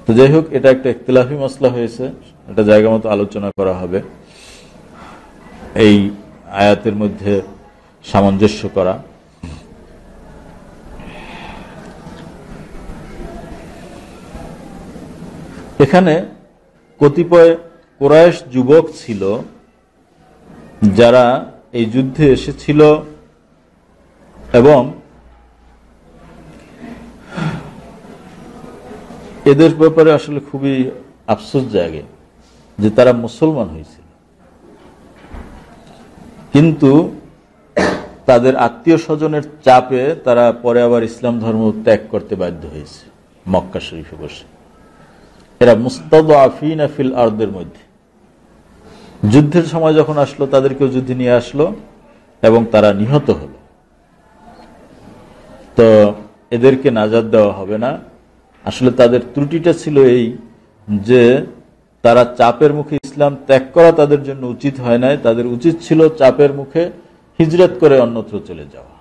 তো যাই হোক, এটা একটা ইখতিলাফি মাসলা হয়েছে, এটা জায়গা মতো আলোচনা করা হবে। এই আয়াতের মধ্যে সামঞ্জস্য করা। এখানে কতিপয় কুরাইশ যুবক ছিল যারা এই যুদ্ধে এসেছিল এবং এদের ব্যাপারে আসলে খুবই আফসোস জাগে যে তারা মুসলমান হয়েছিল, কিন্তু তাদের আত্মীয় স্বজনের চাপে তারা পরে আবার ইসলাম ধর্ম ত্যাগ করতে বাধ্য হয়েছে মক্কা শরীফে বসে। এরা মুস্তাদআফিনা ফিল আরদের মধ্যে, যুদ্ধের সময় যখন আসলো তাদেরকেও যুদ্ধে নিয়ে আসলো এবং তারা নিহত হলো। তো এদেরকে নাজাত দেওয়া হবে না। আসলে তাদের ত্রুটিটা ছিল এই যে তারা চাপের মুখে ইসলাম ত্যাগ করা তাদের জন্য উচিত হয় নাই, তাদের উচিত ছিল চাপের মুখে হিজরত করে অন্যত্র চলে যাওয়া,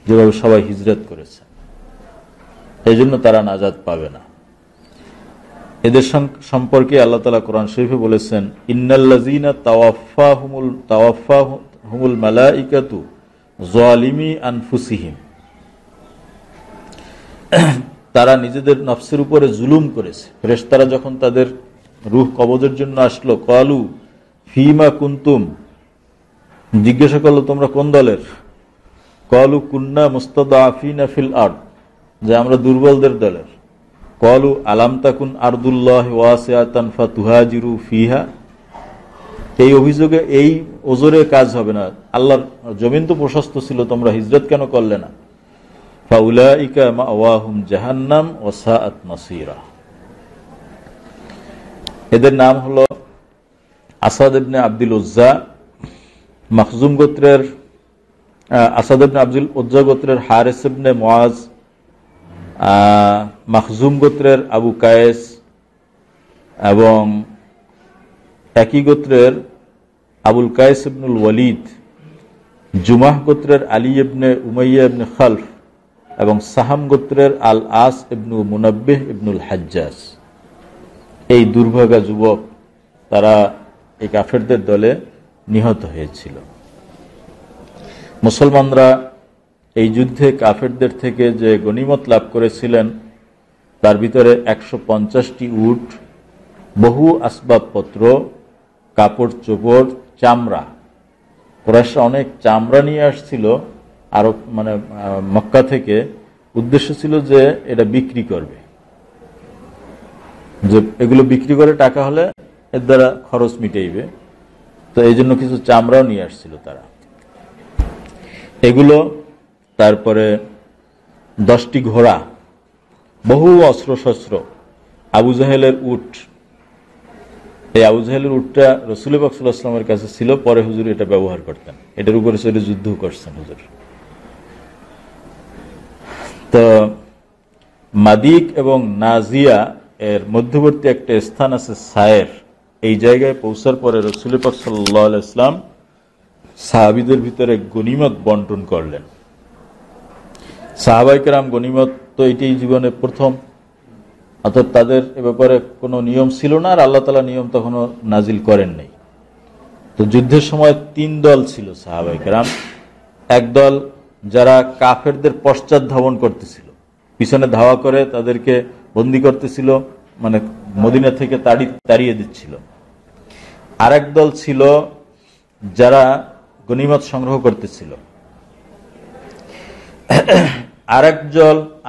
যেভাবে সবাই হিজরত করেছে। এই জন্য তারা নাজাত পাবে না। এদের সম্পর্কে আল্লাহ তাআলা কোরআন শরীফে বলেছেন, ইন্নাল্লাযীনা তাওয়াফাহুমুল মালাইকাতু যালিমি আনফুসিহিম, তারা নিজেদের নফসের উপরে জুলুম করেছে। ফেরেশতারা যখন তাদের রূহ কবজের জন্য আসলো, ক্বালু ফীমা কুনতুম, জিজ্ঞাসা করলো তোমরা কোন দলের? ক্বালু কুন্না মুস্তাদআফিনা ফিল আরদ, যে আমরা দুর্বলদের দলের। ক্বালু আলাম তাকুন আরদুল্লাহি ওয়াসিআতান ফাতুহাজিরু ফিহা, এই অভিযোগে এই ওজরে কাজ হবে না, আল্লাহর জমিন তো প্রশস্ত ছিল, তোমরা হিজরত কেন করলে না? ফাউলাইকা মাওয়াহুম জাহান্নাম ওয়া সাআত মাসীরা। এদের নাম হলো আসাদ ইবনে আব্দুল উজ্জা, মখজুম গোত্রের আসাদ ইবনে আব্দুল উজ্জা গোত্রের হারিস ইবনে মুআজ, মখজুম গোত্রের আবু কায়েস এবং একই গোত্রের আবুল কায়েস ইবনুল ওয়ালিদ, জুমাহ গোত্রের আলী ইবনে উমাইয়া ইবনে খালফ এবং সাহাম গোত্রের আল আস ইবনু মুনাব্বিহ ইবনুল হাজ্জাজ। এই দুর্ভাগা যুবক তারা এই কাফেরদের দলে নিহত হয়েছিল। মুসলমানরা এই যুদ্ধে কাফেরদের থেকে যে গনিমত লাভ করেছিলেন তার ভিতরে 150টি উট, বহু আসবাবপত্র, কাপড় চোপড়, চামড়া। কুরাইশরা অনেক চামড়া নিয়ে আসছিল আরব মানে মক্কা থেকে, উদ্দেশ্য ছিল যে এটা বিক্রি করবে, যে এগুলো বিক্রি করে টাকা হলে এর দ্বারা খরচ মিটাইবে। তো এই জন্য কিছু চামড়াও নিয়ে আসছিল তারা। এগুলো, তারপরে 10টি ঘোড়া, বহু অস্ত্রশস্ত্র, আবু জাহেলের উট। এই আবু জাহেলের উটটা রাসূল পাক সাল্লাল্লাহু আলাইহি ওয়াসাল্লামের কাছে ছিল, পরে হুজুর এটা ব্যবহার করতেন, এটার উপরে চড়ে যুদ্ধ করছেন হুজুর। তো মাদিক এবং নাজিয়া এর মধ্যবর্তী একটা স্থান আছে সায়ের, এই জায়গায় পৌঁছার পরে রাসূল পাক সাল্লাল্লাহু আলাইহি ওয়াসাল্লাম সাহাবীদের ভিতরে গনিমত বন্টন করলেন। সাহাবায়ে কেরাম গনিমত তো এটাই জীবনে প্রথম, অর্থাৎ তাদের এ ব্যাপারে কোনো নিয়ম ছিল না, আর আল্লাহ তাআলা নিয়ম তখনও নাজিল করেন নাই। তো যুদ্ধের সময় 3 দল ছিল সাহাবায়ে কেরাম। এক দল যারা কাফেরদের পশ্চাৎ ধাবন করতেছিল, পিছনে ধাওয়া করে তাদেরকে বন্দী করতেছিল, মানে মদিনা থেকে তাড়িয়ে দিচ্ছিল। আরেক দল ছিল যারা গনিমত সংগ্রহ করতেছিল।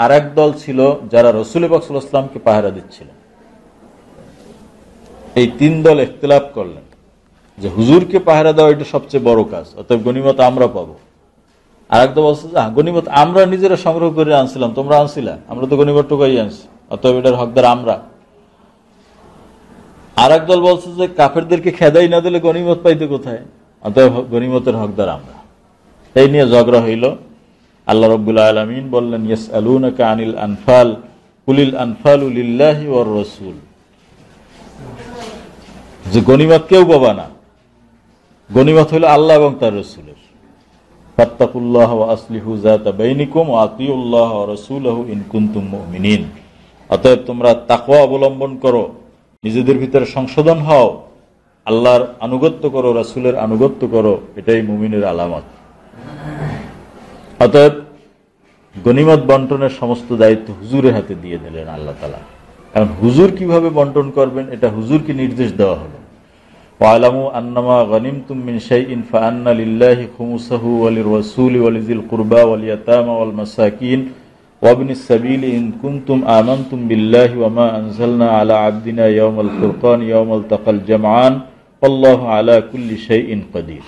আরেক দল ছিল যারা রাসূল পাক সাল্লাল্লাহু আলাইহি ওয়াসাল্লামকে পাহারা দিচ্ছিল। এই 3 দল ইখতিলাফ করলেন যে হুজুরকে পাহারা দেওয়া এটা সবচেয়ে বড় কাজ, অতএব গনিমত আমরা পাবো। আরেক দল বলছে যে গনিমত আমরা নিজেরা সংগ্রহ করে আনছিলাম, তোমরা আনছিলা, আমরা তো গনিমত টুকাই আনছি, অতএব এটার হকদার আমরা। আরেক দল বলছে যে কাফেরদেরকে খেদাই না দিলে গনিমত পাইতে কোথায়, অতএব গনিমতের হকদার আমরা। এই নিয়ে ঝগড়া হইল। আল্লাহ রাব্বুল আলামিন বললেন, ইয়াসআলুনাকা আনিল আনফাল কুলিল আনফালু লিল্লাহি ওয়ার রাসূল, যে গনিমত কেউ পাবা না, গনিমত হলো আল্লাহ এবং তার রাসূলের। ফাত্তাকুল্লাহ ওয়া আসলিহু যাতা বাইনিকুম ওয়া আতিউল্লাহ ওয়া রাসূলহু ইন কুনতুম মুমিনিন, অতএব তোমরা তাকওয়া অবলম্বন করো, নিজেদের ভিতরে সংশোধন হও, আল্লাহর আনুগত্য করো, রাসূলের আনুগত্য করো, এটাই মুমিনের আলামত। অতএব গনিমত বন্টনের সমস্ত দায়িত্ব হুজুরের হাতে দিয়ে দিলেন আল্লাহ তাআলা। কারণ হুজুর কিভাবে বন্টন করবেন এটা হুজুরকে নির্দেশ দেওয়া হলো। ওয়ালামু আন্নামা গানিমতুম মিন শাইইন ফাআন্না লিল্লাহি খুমুসাহু ওয়া লির-রাসূলি ওয়া লিযিল কুরবা ওয়াল ইয়াতামা ওয়াল মাসাকিন ওয়া ইবনিস সাবিলি ইন কুনতুম আমানতুম বিল্লাহি ওয়া মা আনজালনা আলা আবদিনা ইয়াওমাল ফুরকান ইয়াওমাল তাকাল জামআন আল্লাহু আলা কুল্লি শাইইন কাদির।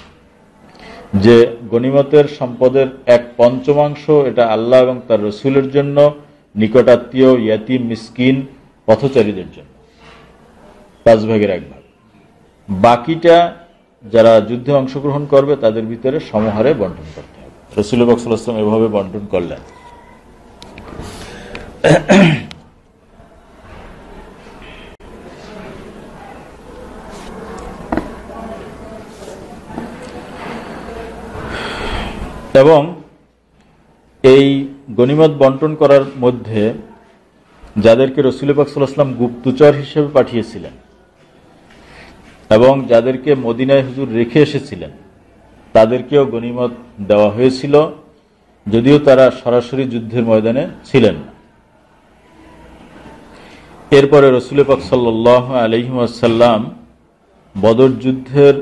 যে গনিমতের সম্পদের 1/5 এটা আল্লাহ এবং তার রাসূলের জন্য, নিকটাত্মীয়, ইয়াতীম, মিসকিন, পথচারীদের জন্য 5 ভাগের 1 ভাগ। বাকিটা যারা যুদ্ধে অংশগ্রহণ করবে তাদের ভিতরে সমহারে বন্টন করতে হবে। রাসূল পাক সাল্লাল্লাহু আলাইহি ওয়াসাল্লাম এভাবে বন্টন করলেন। এবং এই গনিমত বন্টন করার মধ্যে যাদেরকে রাসূল পাক সাল্লাল্লাহু আলাইহি ওয়াসাল্লাম গুপ্তচর হিসেবে পাঠিয়েছিলেন এবং যাদেরকে মদিনায় হুজুর রেখে এসেছিলেন তাদেরকেও গনিমত দেওয়া হয়েছিল, যদিও তারা সরাসরি যুদ্ধের ময়দানে ছিলেন না। এরপরে রাসূল পাক সাল্লাল্লাহু আলাইহি ওয়াসাল্লাম বদর যুদ্ধের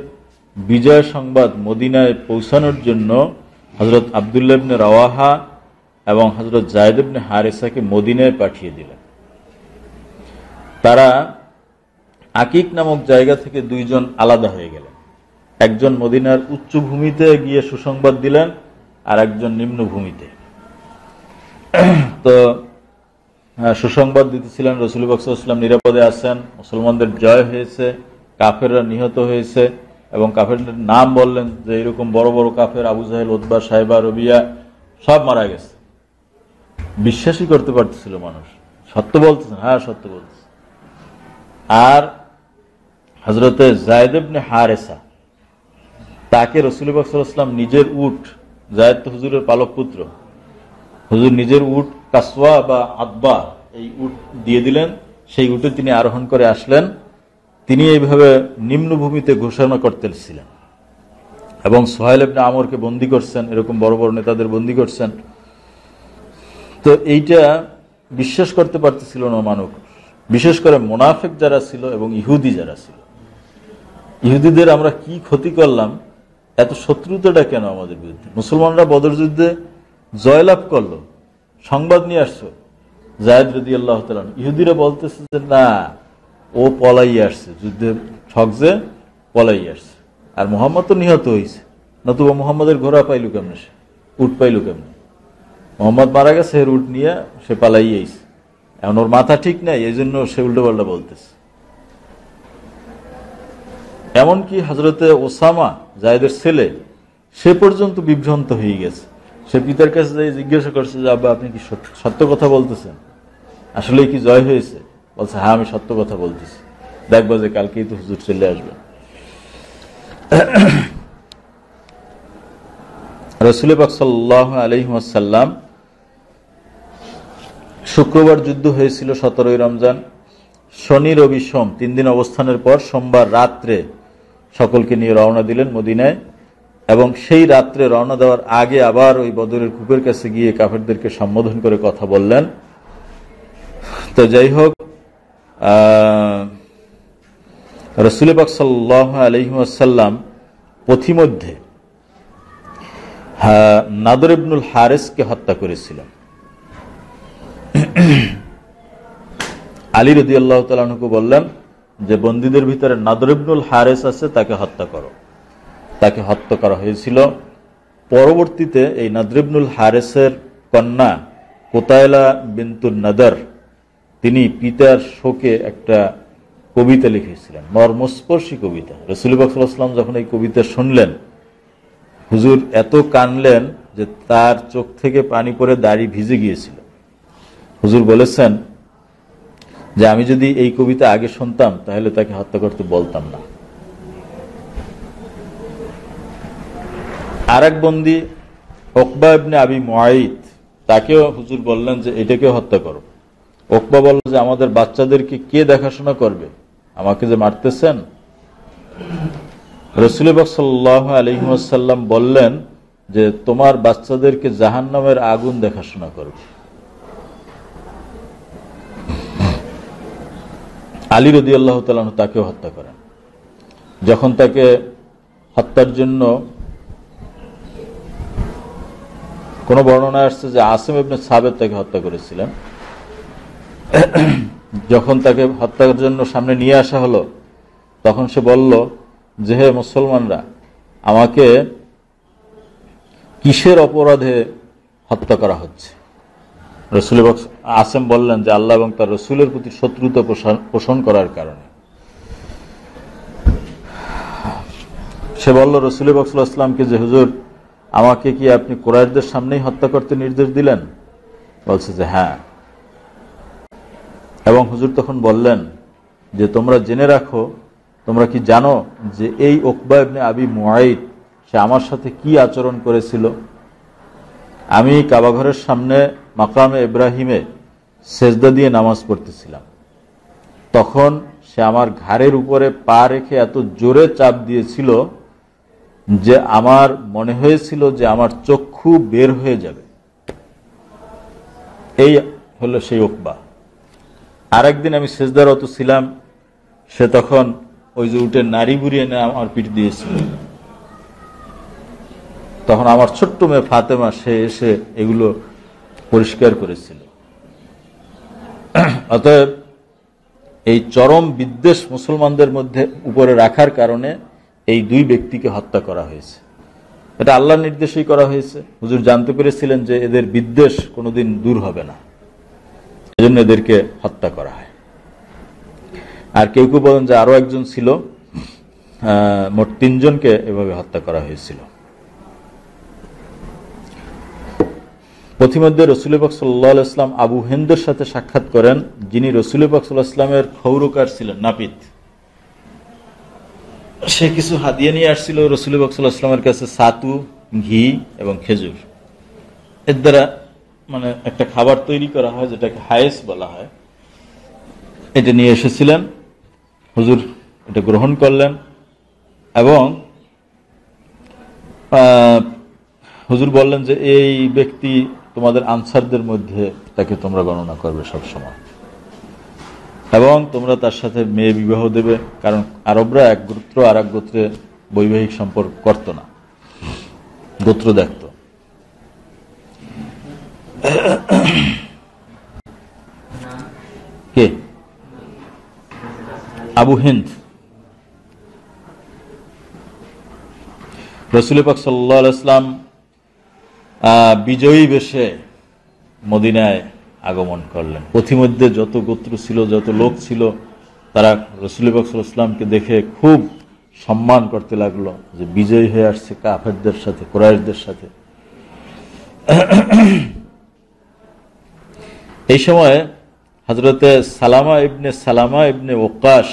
বিজয় সংবাদ মদিনায় পৌঁছানোর জন্য হযরত আব্দুল্লাহ ইবনে রাওয়াহা এবং হযরত যায়েদ ইবনে হারেসাকে মদিনায় পাঠিয়ে দিলেন। তারা আকিক নামক জায়গা থেকে 2 জন আলাদা হয়ে গেলেন। একজন মদিনার উচ্চ ভূমিতে গিয়ে সুসংবাদ দিলেন আর একজন নিম্ন ভূমিতে। তো সুসংবাদ দিতেছিলেন রাসূল পাক সাল্লাল্লাহু আলাইহি ওয়াসাল্লাম নিরাপদে আছেন, মুসলমানদের জয় হয়েছে, কাফেররা নিহত হয়েছে এবং কাফেরদের নাম বললেন যে এরকম বড় বড় কাফের আবু জাহেল, উতবা, সাইবা, রবিয়া সব মারা গেছে। বিশ্বাসই করতে পারতেছিল মানুষ। সত্য বলতেছেন, হ্যাঁ সত্য বলতেছে। আর হযরতে যায়েদ ইবনে হারেসা, তাকে রাসূল পাক সাল্লাল্লাহু আলাইহি ওয়াসাল্লাম নিজের উট, যায়েদ তো হুজুরের পালক পুত্র, হুজুর নিজের উট কাসওয়া বা আদবা এই উট দিয়ে দিলেন। সেই উটে তিনি আরোহণ করে আসলেন। তিনি এইভাবে নিম্নভূমিতে ঘোষণা করতেছিলেন এবং সুহাইল ইবনে আমরকে বন্দী করছেন, এরকম বড় বড় নেতাদের বন্দী করছেন। তো এইটা বিশ্বাস করতে পারতেছিল না মানুষ, বিশেষ করে মুনাফিক যারা ছিল এবং ইহুদি যারা ছিল। ইহুদিদের আমরা কি ক্ষতি করলাম, এত শত্রুতাটা কেন আমাদের বিরুদ্ধে? মুসলমানরা বদর যুদ্ধে জয়লাভ করলো, সংবাদ নিয়ে আসছো যায়েদ রাদিয়াল্লাহু তাআলা। ইহুদিরা বলতেছে যে না, ও পলাই আসছে, যুদ্ধে ঠকছে, পলাই আসছে। আর মুহাম্মদ তো নিহত হয়েছে, নতুবা মুহাম্মদের ঘোড়া পাইল কেমনে, সে উট পাইল কেমনে? মোহাম্মদ মারা গেছে, এর উট নিয়ে সে পালাই আইছে। এখন ওর মাথা ঠিক নাই, এই জন্য সে উল্টো পাল্টা বলতেছে। এমনকি হযরতে ওসামা, যায়েদের ছেলে, সে পর্যন্ত বিভ্রান্ত হয়ে গেছে। সে পিতার কাছে যাই জিজ্ঞাসা করছে যে আব্বা আপনি কি সত্য কথা বলতেছেন? আসলে কি জয় হয়েছে? বলছে হ্যাঁ আমি সত্য কথা বলতেছি, দেখবো যে কালকেই তো হুজুর চলে আসবে। রাসূল পাক সাল্লাল্লাহু আলাইহি ওয়াসাল্লাম, শুক্রবার যুদ্ধ হয়েছিল 17ই রমজান, শনি রবি সোম 3 দিন অবস্থানের পর সোমবার রাত্রে সকলকে নিয়ে রওনা দিলেন মদিনায়। এবং সেই রাত্রে রওনা দেওয়ার আগে আবার ওই বদরের কূপের কাছে গিয়ে কাফেরদেরকে সম্বোধন করে কথা বললেন। তো যাই হোক, রাসূল পাক সাল্লাল্লাহু আলাইহি ওয়াসাল্লাম পথিমধ্যে নাদর ইবনুল হারিসকে হত্যা করেছিলেন। আলী রাদিয়াল্লাহু তাআলা আনহু বললেন যে বন্দীদের ভিতরে নাদর ইবনুল হারিস আছে, তাকে হত্যা করো। তাকে হত্যা করা হয়েছিল। পরবর্তীতে এই নাদর ইবনুল হারিসের কন্যা কুতাইলা বিনতুন নাদর, তিনি পিতার শোকে একটা কবিতা লিখেছিলেন, মর্মস্পর্শী কবিতা। রাসূল পাক সাল্লাল্লাহু আলাইহি ওয়াসাল্লাম যখন এই কবিতা শুনলেন, হুজুর এত কানলেন যে তার চোখ থেকে পানি পড়ে দাড়ি ভিজে গিয়েছিল। হুজুর বলেছেন যে আমি যদি এই কবিতা আগে শুনতাম তাহলে তাকে হত্যা করতে বলতাম না। আর এক বন্দী উকবা ইবনে আবি মুআইত, তাকেও হুজুর বললেন যে এটাকেও হত্যা করো। উকবা বলল যে আমাদের বাচ্চাদেরকে কে দেখাশোনা করবে, আমাকে যে মারতেছেন। রাসূল পাক সাল্লাল্লাহু আলাইহি ওয়াসাল্লাম বললেন যে তোমার বাচ্চাদেরকে জাহান্নামের আগুন দেখাশোনা করবে। আলী রাদিয়াল্লাহু তাআলা আনহু তাকেও হত্যা করেন। যখন তাকে হত্যার জন্য, কোন বর্ণনায় আসছে যে আসিম ইবনে সাবিত তাকে হত্যা করেছিলেন, যখন তাকে হত্যার জন্য সামনে নিয়ে আসা হলো, তখন সে বলল যে হে মুসলমানরা, আমাকে কিসের অপরাধে হত্যা করা হচ্ছে? রসুল আসিম বললেন যে আল্লাহ এবং তার রসুলের প্রতি শত্রুতা পোষণ করার কারণে। সে বলল রসুল সাল্লাল্লাহু আলাইহি ওয়াসাল্লামকে যে হুজুর, আমাকে কি আপনি কুরাইশদের সামনেই হত্যা করতে নির্দেশ দিলেন? বলছে যে হ্যাঁ। এবং হুজুর তখন বললেন যে তোমরা জেনে রাখো, তোমরা কি জানো যে এই উকবা ইবনে আবি মুআইত সে আমার সাথে কি আচরণ করেছিল? আমি কাবাঘরের সামনে মাকামে ইব্রাহিমে সেজদা দিয়ে নামাজ পড়তেছিলাম, তখন সে আমার ঘাড়ের উপরে পা রেখে এত জোরে চাপ দিয়েছিল যে আমার মনে হয়েছিল যে আমার চক্ষু বের হয়ে যাবে। এই হলো সেই উকবা। আরেকদিন আমি সেজদারত ছিলাম, সে তখন ওই যে উঠে নাড়ি বুড়িয়ে এনে আমার পিঠ দিয়েছিল, তখন আমার ছোট্ট মেয়ে ফাতেমা সে এসে এগুলো পরিষ্কার করেছিল। অতএব এই চরম বিদ্বেষ মুসলমানদের মধ্যে উপরে রাখার কারণে এই দুই ব্যক্তিকে হত্যা করা হয়েছে। এটা আল্লাহর নির্দেশেই করা হয়েছে। হুজুর জানতে পেরেছিলেন যে এদের বিদ্বেষ কোনোদিন দূর হবে না, এজন্য এদেরকে হত্যা করা হয়। আর কেউ কেউ বলেন যে আরো একজন ছিল, মোট 3 জনকে এভাবে হত্যা করা হয়েছিল। পথিমধ্যে রাসূল পাক সাল্লাল্লাহু আলাইহি ওয়াসাল্লাম আবু হিন্দের সাথে সাক্ষাৎ করেন, যিনি রাসূল পাক সাল্লাল্লাহু আলাইহি ওয়াসাল্লামের খৌরকার ছিলেন, নাপিত। সে কিছু হাদিয়া নিয়ে আসছিল রাসূল পাক সাল্লাল্লাহু আলাইহি ওয়াসাল্লামের কাছে, ছাতু, ঘি এবং খেজুর। এর দ্বারা মানে একটা খাবার তৈরি করা হয় যেটাকে হায়েস বলা হয়। এটা নিয়ে এসেছিলেন, হুজুর এটা গ্রহণ করলেন এবং হুজুর বললেন যে এই ব্যক্তি তোমাদের আনসারদের মধ্যে তাকে তোমরা গণনা করবে সবসময়, এবং তোমরা তার সাথে মেয়ে বিবাহ দেবে, কারণ আরবরা এক গোত্র আর এক গোত্রে বৈবাহিক সম্পর্ক করত না, গোত্র দেখত। কে? আবু হিন্দ। রাসূল পাক সাল্লাল্লাহু আলাইহি ওয়াসাল্লাম বিজয়ী বেশে মদিনায় আগমন করলেন। পথিমধ্যে যত গোত্র ছিল, যত লোক ছিল, তারা রাসূল পাক সাল্লাল্লাহু আলাইহি ওয়াসাল্লামকে দেখে খুব সম্মান করতে লাগলো যে বিজয়ী হয়ে আসছে কাফেরদের সাথে, কুরাইশদের সাথে। এই সময় হযরতে সালামা ইবনে ওয়াক্কাস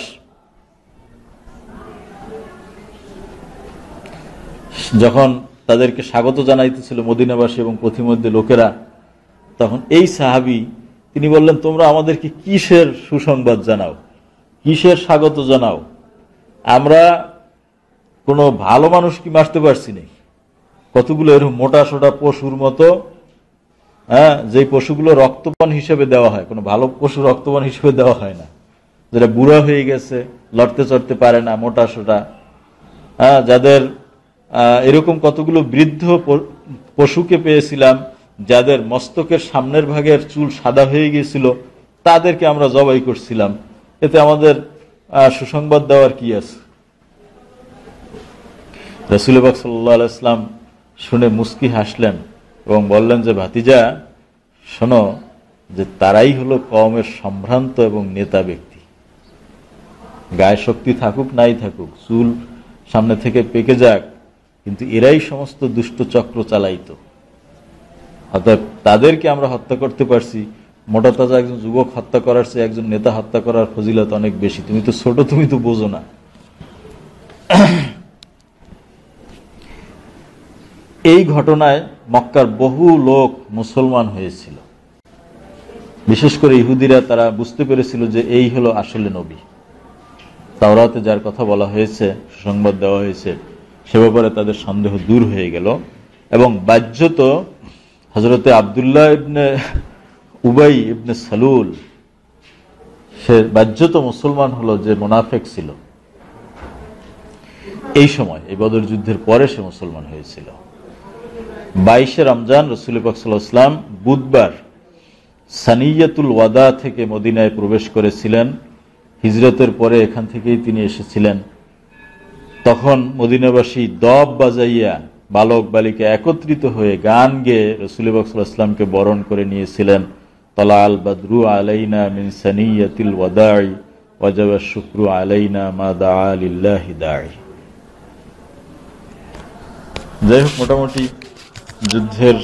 যখন তাদেরকে স্বাগত জানাইতেছিল মদিনাবাসী এবং পথিমধ্যে লোকেরা, তখন এই সাহাবী তিনি বললেন, তোমরা আমাদেরকে কিসের সুসংবাদ জানাও, কিসের স্বাগত জানাও? আমরা কোনো ভালো মানুষ কি মারতে পারছি না? কতগুলো এরকম মোটা সোটা পশুর মতো, যে পশুগুলো রক্তপান হিসেবে দেওয়া হয়, কোনো ভালো পশু রক্তপান হিসেবে দেওয়া হয় না, যেটা বুড়া হয়ে গেছে, লড়তে চড়তে পারে না, মোটা সোটা, যাদের এরকম কতগুলো বৃদ্ধ পশুকে পেয়েছিলাম যাদের মস্তকের সামনের ভাগের চুল সাদা হয়ে গিয়েছিল, তাদেরকে আমরা জবাই করছিলাম, এতে আমাদের সুসংবাদ দেওয়ার কি আছে? রাসূল পাক সাল্লাল্লাহু আলাইহি ওয়াসাল্লাম শুনে মুস্কি হাসলেন এবং বললেন যে ভাতিজা, শোনো যে তারাই হলো কওমের সম্ভ্রান্ত এবং নেতা ব্যক্তি। গায়ে শক্তি থাকুক নাই থাকুক, চুল সামনে থেকে পেকে যাক, কিন্তু এরাই সমস্ত দুষ্ট চক্র চালাইতো। অর্থাৎ তাদেরকে আমরা হত্যা করতে পারছি, মোটা তাজা একজন যুবক হত্যা করার চেয়ে একজন নেতা হত্যা করার ফজিলত অনেক বেশি। তুমি তো ছোট, তুমি তো বোঝো না। এই ঘটনায় মক্কার বহু লোক মুসলমান হয়েছিল, বিশেষ করে ইহুদিরা। তারা বুঝতে পেরেছিল যে এই হলো আসলে নবী। তাওরাতে যার কথা বলা হয়েছে, সুসংবাদ দেওয়া হয়েছে, সে ব্যাপারে তাদের সন্দেহ দূর হয়ে গেল। এবং বাহ্যত হযরতে আব্দুল্লাহ ইবনে উবাই ইবনে সালুল, সে বাহ্যত মুসলমান হলো, যে মুনাফিক ছিল এই সময়, এই বদর যুদ্ধের পরে সে মুসলমান হয়েছিল। 22 রমজান রাসূল পাক সাল্লাল্লাহু আলাইহি ওয়াসাল্লাম বুধবার সানিয়াতুল ওয়াদা থেকে মদিনায় প্রবেশ করেছিলেন। হিজরতের পরে এখান থেকেই তিনি এসেছিলেন। তখন মদিনাবাসী দব বাজাইয়া বালক বালিকা একত্রিত হয়ে গান গেয়ে রাসূল পাক সাল্লাল্লাহু আলাইহি ওয়াসাল্লামকে বরণ করে নিয়েছিলেন। তালাল বদরু আলাইনা মিন সানিয়াতিল ওয়াদাই ওয়াজাবা শুকরু আলাইনা মা দাআ লিল্লাহি দাঈ। যাই হোক, মোটামুটি যুদ্ধের